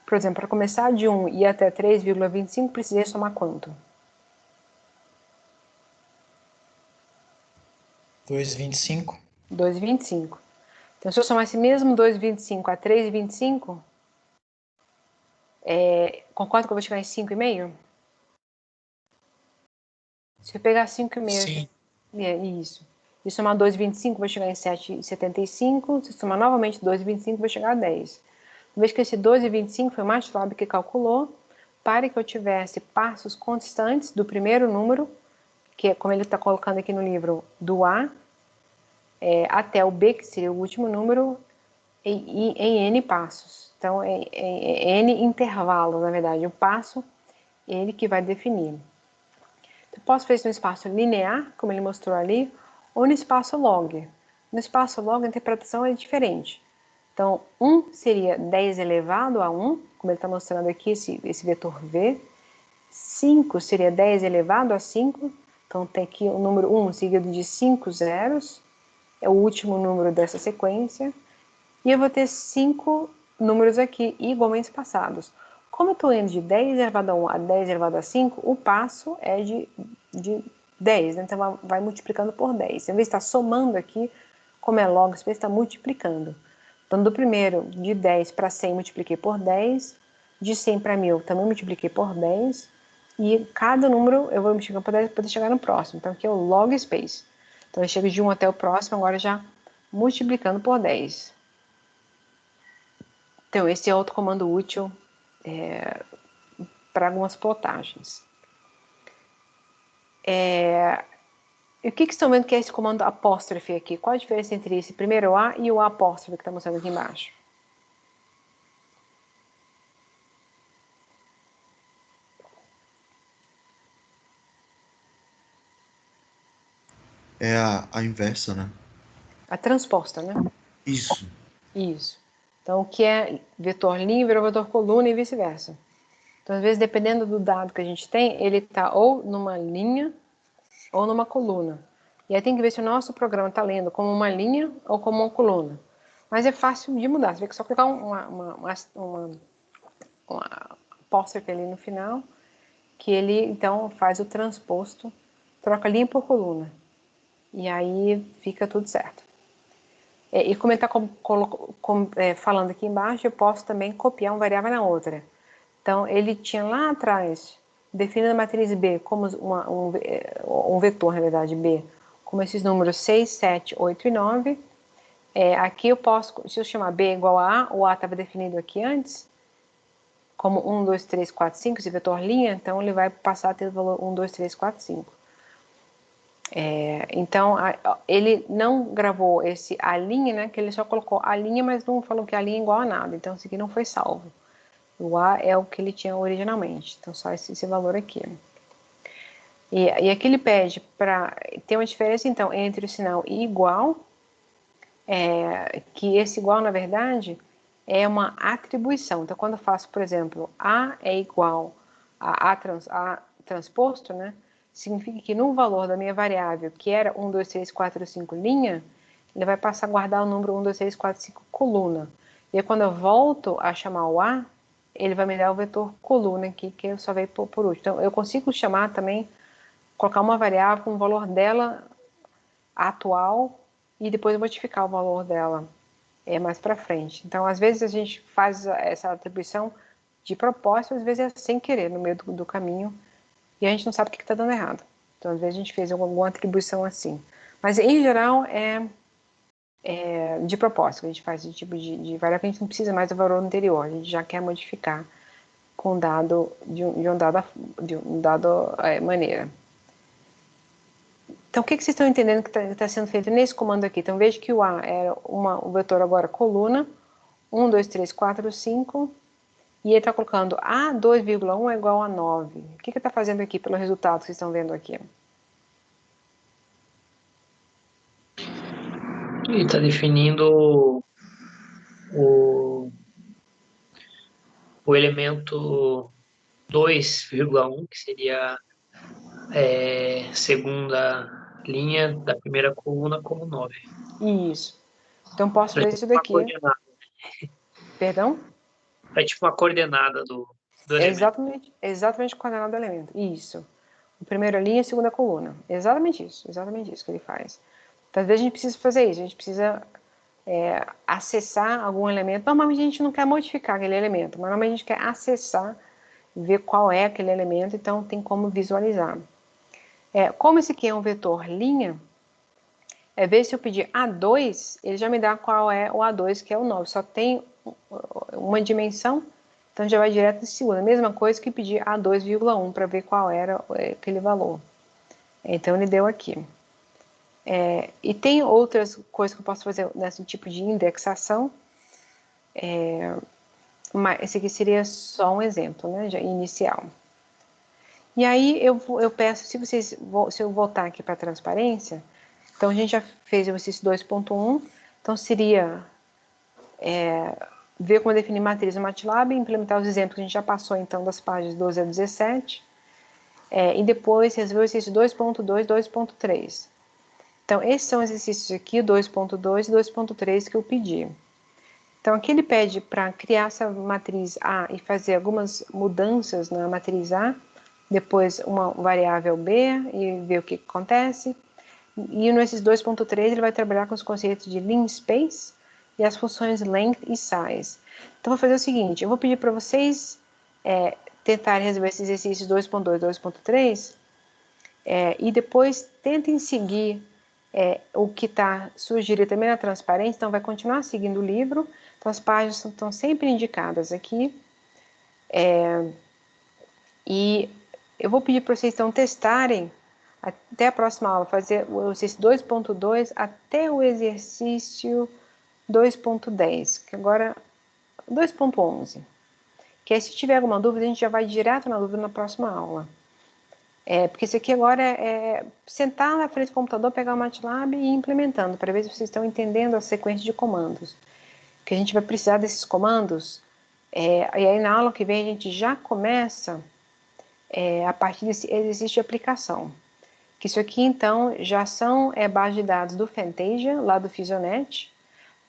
Por exemplo, para começar de 1 e até 3,25, precisei somar quanto? 2,25. 2,25. Então, se eu somar esse mesmo 2,25 a 3,25, concorda que eu vou chegar em 5,5? Se eu pegar 5,5... Sim. Isso. Se somar 2,25, vai chegar em 7,75. Se somar novamente 2,25, vai chegar a 10. Uma vez que esse 2,25 foi o MATLAB que calculou, para que eu tivesse passos constantes do primeiro número, que é como ele está colocando aqui no livro, do A, até o B, que seria o último número, em N passos. Então, N intervalos, na verdade. O passo, ele que vai definir. Eu posso fazer isso no espaço linear, como ele mostrou ali, ou no espaço log. No espaço log, a interpretação é diferente. Então, 1 seria 10 elevado a 1, como ele está mostrando aqui, esse vetor V. 5 seria 10 elevado a 5. Então, tem aqui o número 1 seguido de 5 zeros. É o último número dessa sequência. E eu vou ter 5 números aqui igualmente espaçados. Como eu estou indo de 10 elevado a 1 a 10 elevado a 5, o passo é de 10, né? Então vai multiplicando por 10. Em vez de estar somando aqui, como é log, você está multiplicando. Então, do primeiro, de 10 para 100, multipliquei por 10. De 100 para 1000, também multipliquei por 10. E cada número eu vou multiplicando por 10 para poder chegar no próximo. Então, aqui é o log space. Então, eu chego de 1 até o próximo, agora já multiplicando por 10. Então, esse é outro comando útil para algumas plotagens. E o que estão vendo que é esse comando apóstrofe aqui? Qual a diferença entre esse primeiro A e o apóstrofe que está mostrando aqui embaixo? É a inversa, né? A transposta, né? Isso. Isso. Então, o que é vetor linha virou vetor coluna e vice-versa. Então, às vezes, dependendo do dado que a gente tem, ele está ou numa linha ou numa coluna. E aí tem que ver se o nosso programa está lendo como uma linha ou como uma coluna. Mas é fácil de mudar. Você vê que é só colocar uma apóstrofe ali no final, que ele, então, faz o transposto, troca linha por coluna. E aí fica tudo certo. E como ele está falando aqui embaixo, eu posso também copiar uma variável na outra. Então, ele tinha lá atrás, definindo a matriz B como um vetor, na verdade, B, como esses números 6, 7, 8 e 9. Aqui eu posso, se eu chamar B igual a A, o A estava definido aqui antes, como 1, 2, 3, 4, 5, esse vetor linha, então ele vai passar a ter o valor 1, 2, 3, 4, 5. Então, ele não gravou a linha, né, que ele só colocou a linha, mas não falou que a linha é igual a nada, então isso aqui não foi salvo. O A é o que ele tinha originalmente, então só esse valor aqui. E aqui ele pede para ter uma diferença, então, entre o sinal igual, que esse igual, na verdade, é uma atribuição. Então, quando eu faço, por exemplo, A é igual a transposto, né? Significa que no valor da minha variável, que era 1, 2, 3, 4, 5 linha, ele vai passar a guardar o número 1, 2, 3, 4, 5 coluna. E aí, quando eu volto a chamar o A, ele vai me dar o vetor coluna aqui, que eu só veio por último. Então, eu consigo chamar também, colocar uma variável com o valor dela atual e depois modificar o valor dela mais para frente. Então, às vezes a gente faz essa atribuição de propósito, às vezes é sem querer, no meio do caminho, e a gente não sabe o que está dando errado. Então, às vezes a gente fez alguma atribuição assim. Mas, em geral, é de propósito. A gente faz esse tipo de variável que a gente não precisa mais do valor anterior. A gente já quer modificar com dado de um dado maneira. Então, o que vocês estão entendendo que está sendo feito nesse comando aqui? Então, veja que o A é o vetor agora coluna, 1, 2, 3, 4, 5, e ele está colocando A 2,1 é igual a 9. O que está fazendo aqui pelo resultado que vocês estão vendo aqui? Ele está definindo o elemento 2,1, que seria segunda linha da primeira coluna, como 9. Isso. Então, posso fazer isso daqui. Perdão? É tipo uma coordenada do elemento. Exatamente a coordenada do elemento. Isso. A primeira linha e a segunda coluna. Exatamente isso que ele faz. Então, às vezes a gente precisa fazer isso, a gente precisa acessar algum elemento. Normalmente a gente não quer modificar aquele elemento, mas normalmente a gente quer acessar, ver qual é aquele elemento, então tem como visualizar. Como esse aqui é um vetor linha, ver se eu pedir A2, ele já me dá qual é o A2, que é o 9. Só tem uma dimensão, então já vai direto em segunda. Mesma coisa que pedir A2,1 para ver qual era aquele valor. Então ele deu aqui. E tem outras coisas que eu posso fazer nesse tipo de indexação. Mas esse aqui seria só um exemplo, né, já inicial. E aí eu peço, se eu voltar aqui para a transparência, então a gente já fez o exercício 2.1, então seria ver como definir matriz no MATLAB, implementar os exemplos que a gente já passou então das páginas 12 a 17, e depois resolver o exercício 2.2 e 2.3. Então esses são os exercícios aqui, 2.2 e 2.3 que eu pedi. Então aqui ele pede para criar essa matriz A e fazer algumas mudanças na matriz A, depois uma variável B e ver o que acontece. E nesses 2.3 ele vai trabalhar com os conceitos de Lean Space e as funções Length e Size. Então vou fazer o seguinte, eu vou pedir para vocês tentarem resolver esses exercícios 2.2 e 2.3 e depois tentem seguir o que está sugerido também na transparência, então vai continuar seguindo o livro, então as páginas estão sempre indicadas aqui. E eu vou pedir para vocês então testarem até a próxima aula, fazer o exercício 2.2 até o exercício 2.10, que agora 2.11. Que aí se tiver alguma dúvida, a gente já vai direto na dúvida na próxima aula. Porque isso aqui agora é sentar na frente do computador, pegar o MATLAB e ir implementando, para ver se vocês estão entendendo a sequência de comandos. Que a gente vai precisar desses comandos, e aí na aula que vem a gente já começa a partir desse exercício de aplicação. Que isso aqui, então, já são bases de dados do Fantasia, lá do Fisionet.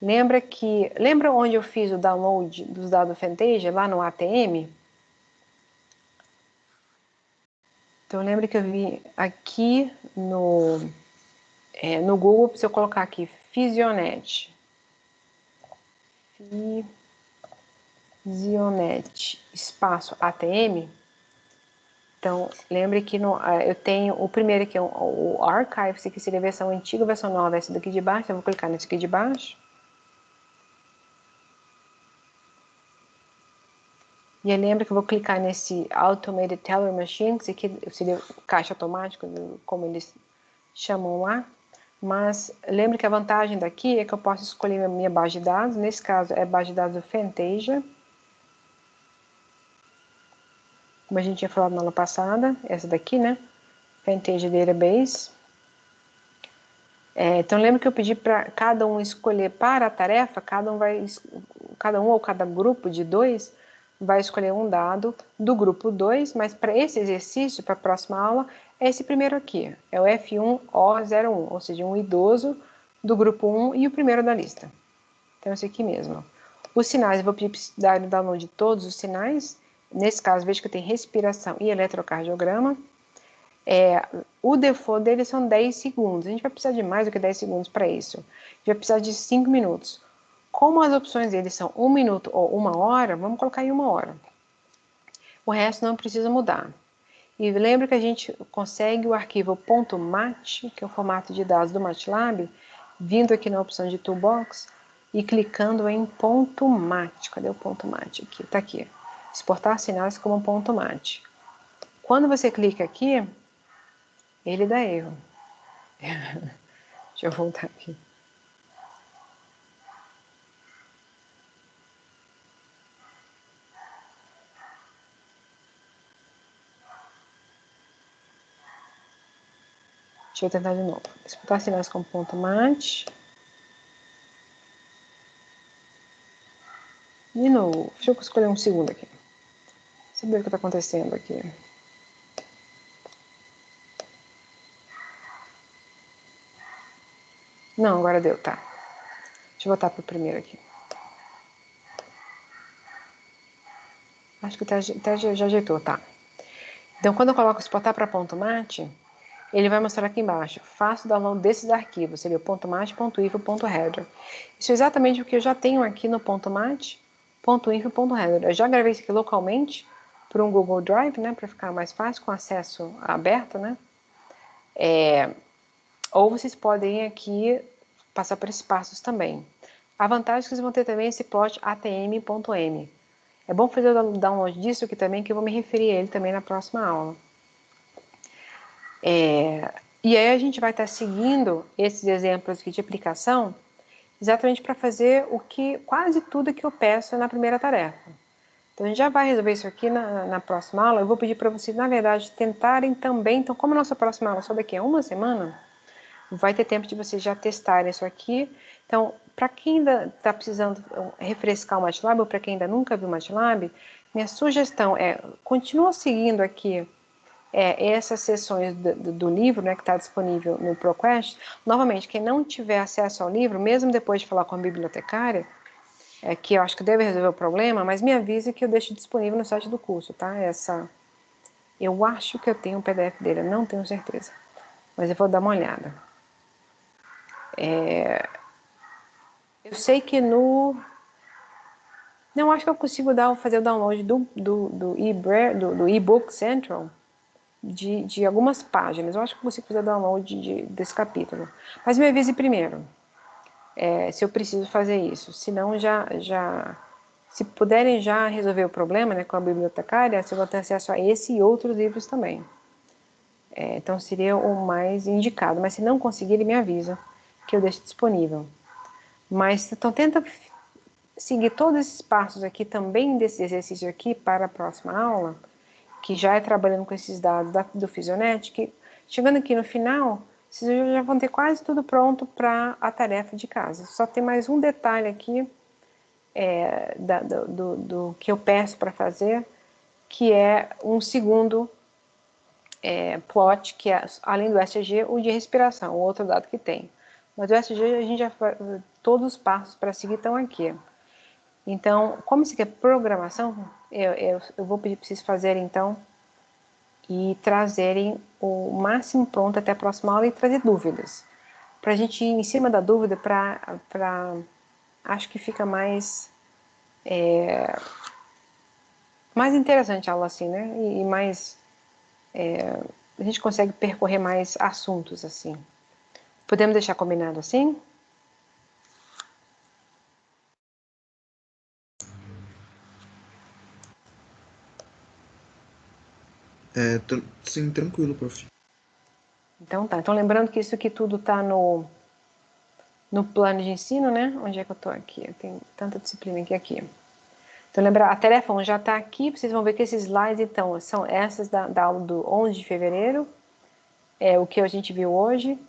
Lembra onde eu fiz o download dos dados do Fantasia, lá no ATM? Então, lembra que eu vi aqui no Google, se eu colocar aqui Fisionet. Fisionet, espaço ATM. Então, lembre que eu tenho o primeiro aqui, o Archive, esse aqui seria a versão antiga, a versão nova, essa daqui de baixo. Eu vou clicar nesse aqui de baixo. E aí lembra que eu vou clicar nesse Automated Teller Machine, que esse aqui seria o caixa automático, como eles chamam lá. Mas lembre que a vantagem daqui é que eu posso escolher a minha base de dados. Nesse caso, é a base de dados do Fantasia. Como a gente tinha falado na aula passada, essa daqui, né? Fantasia Database. Então lembra que eu pedi para cada um escolher para a tarefa, cada um ou cada grupo de 2 vai escolher um dado do grupo 2, mas para esse exercício, para a próxima aula, é esse primeiro aqui, é o F1O01, ou seja, um idoso do grupo 1 e o primeiro da lista. Então esse aqui mesmo. Os sinais, eu vou pedir para dar o download de todos os sinais. Nesse caso, veja que eu tenho respiração e eletrocardiograma. O default dele são 10 segundos. A gente vai precisar de mais do que 10 segundos para isso. A gente vai precisar de 5 minutos. Como as opções dele são 1 minuto ou 1 hora, vamos colocar em 1 hora. O resto não precisa mudar. E lembra que a gente consegue o arquivo .mat, que é o formato de dados do MATLAB, vindo aqui na opção de Toolbox e clicando em .mat. Cadê o .mat aqui? Está aqui. Exportar sinais como .mat. Quando você clica aqui, ele dá erro. Deixa eu voltar aqui. Deixa eu tentar de novo. Exportar sinais como .mat. De novo. Deixa eu escolher um segundo aqui. Saber o que está acontecendo aqui. Não, agora deu, tá. Deixa eu voltar para o primeiro aqui. Acho que já ajeitou, tá. Então, quando eu coloco exportar para .mat, ele vai mostrar aqui embaixo. Faça o download desses arquivos. Seria o .mat, .info, .header. Isso é exatamente o que eu já tenho aqui no .mat, .info, .header. Eu já gravei isso aqui localmente para um Google Drive, né, para ficar mais fácil, com acesso aberto, né. Ou vocês podem aqui passar por esses passos também. A vantagem é que vocês vão ter também esse plot atm.m. É bom fazer o download disso aqui também, que eu vou me referir a ele também na próxima aula. E aí a gente vai estar seguindo esses exemplos aqui de aplicação, exatamente para fazer quase tudo que eu peço na primeira tarefa. Então a gente já vai resolver isso aqui na próxima aula. Eu vou pedir para vocês, na verdade, tentarem também. Então, como a nossa próxima aula só daqui a uma semana, vai ter tempo de vocês já testarem isso aqui. Então, para quem ainda está precisando refrescar o MATLAB, ou para quem ainda nunca viu o MATLAB, minha sugestão é, continua seguindo aqui essas sessões do livro, né, que está disponível no ProQuest. Novamente, quem não tiver acesso ao livro, mesmo depois de falar com a bibliotecária, que eu acho que deve resolver o problema, mas me avise que eu deixo disponível no site do curso, tá? Eu acho que eu tenho um PDF dele, eu não tenho certeza, mas eu vou dar uma olhada. Eu sei que não, acho que eu consigo fazer o download do eBook Central de algumas páginas. Eu acho que eu consigo fazer o download desse capítulo. Mas me avise primeiro, se eu preciso fazer isso. Senão, se puderem já resolver o problema, né, com a bibliotecária, você vai ter acesso a esse e outros livros também. Então, seria o mais indicado. Mas se não conseguir, me avisa, que eu deixo disponível. Mas, então, tenta seguir todos esses passos aqui também desse exercício aqui para a próxima aula, que já é trabalhando com esses dados do Fisionet, que chegando aqui no final, vocês já vão ter quase tudo pronto para a tarefa de casa. Só tem mais um detalhe aqui do que eu peço para fazer, que é um segundo plot, que é, além do SG, o de respiração, o outro dado que tem. Mas o SG, a gente já todos os passos para seguir estão aqui. Então, como isso aqui é programação, eu vou pedir para vocês fazerem, então, e trazerem o máximo pronto até a próxima aula e trazer dúvidas. Para a gente ir em cima da dúvida, acho que fica mais interessante a aula assim, né? E mais... a gente consegue percorrer mais assuntos assim. Podemos deixar combinado assim? Sim, tranquilo, prof. Então tá. Então lembrando que isso aqui tudo está no plano de ensino, né? Onde é que eu estou aqui? Eu tenho tanta disciplina aqui. Então lembrar, a tarefa 1 já está aqui. Vocês vão ver que esses slides, então, são essas da aula do 11 de fevereiro. É o que a gente viu hoje.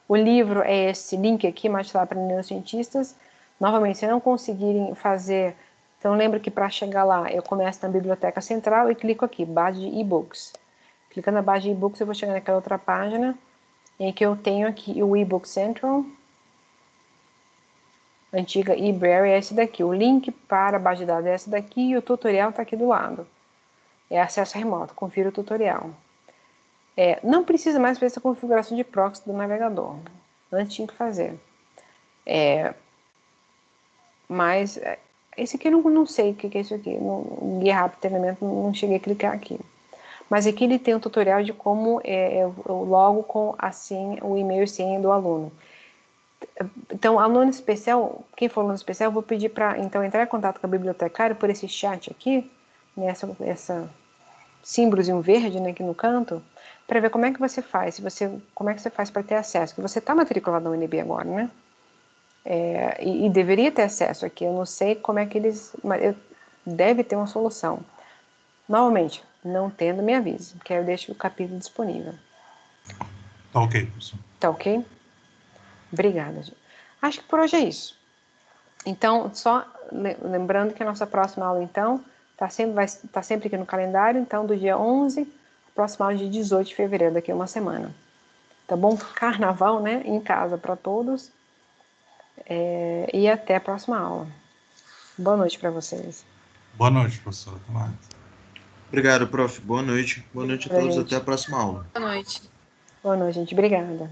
O livro é esse link aqui, MATLAB para Neurocientistas. Novamente, se não conseguirem fazer... Então lembra que para chegar lá, eu começo na Biblioteca Central e clico aqui, base de e-books. Clicando na base de e-books, eu vou chegar naquela outra página em que eu tenho aqui o e-book Central, antiga eBrary é esse daqui. O link para a base de dados é esse daqui e o tutorial está aqui do lado. É acesso remoto, confira o tutorial. Não precisa mais fazer essa configuração de proxy do navegador. Antes tinha que fazer. Mas esse aqui eu não sei o que é isso aqui. No Guia Rápido de Treinamento não cheguei a clicar aqui. Mas aqui ele tem um tutorial de como eu logo com assim o e-mail e senha do aluno. Então, aluno especial, quem for aluno especial, eu vou pedir para então entrar em contato com a bibliotecária por esse chat aqui, né, essa símbolozinho verde, né, aqui no canto, para ver como é que você faz, como é que você faz para ter acesso. Porque você está matriculado na UNB agora, né? E deveria ter acesso aqui. Eu não sei como é que eles, mas deve ter uma solução. Novamente, não tendo, me avise, que aí eu deixo o capítulo disponível. Tá ok, professor. Tá ok? Obrigada, gente. Acho que por hoje é isso. Então, só lembrando que a nossa próxima aula, então, vai estar sempre aqui no calendário, então, do dia 11, a próxima aula de 18 de fevereiro, daqui a uma semana. Tá bom? Carnaval, né? Em casa para todos. E até a próxima aula. Boa noite para vocês. Boa noite, professor. Até mais. Obrigado, prof. Boa noite. Boa noite a todos. Até a próxima aula. Boa noite. Boa noite, gente. Obrigada.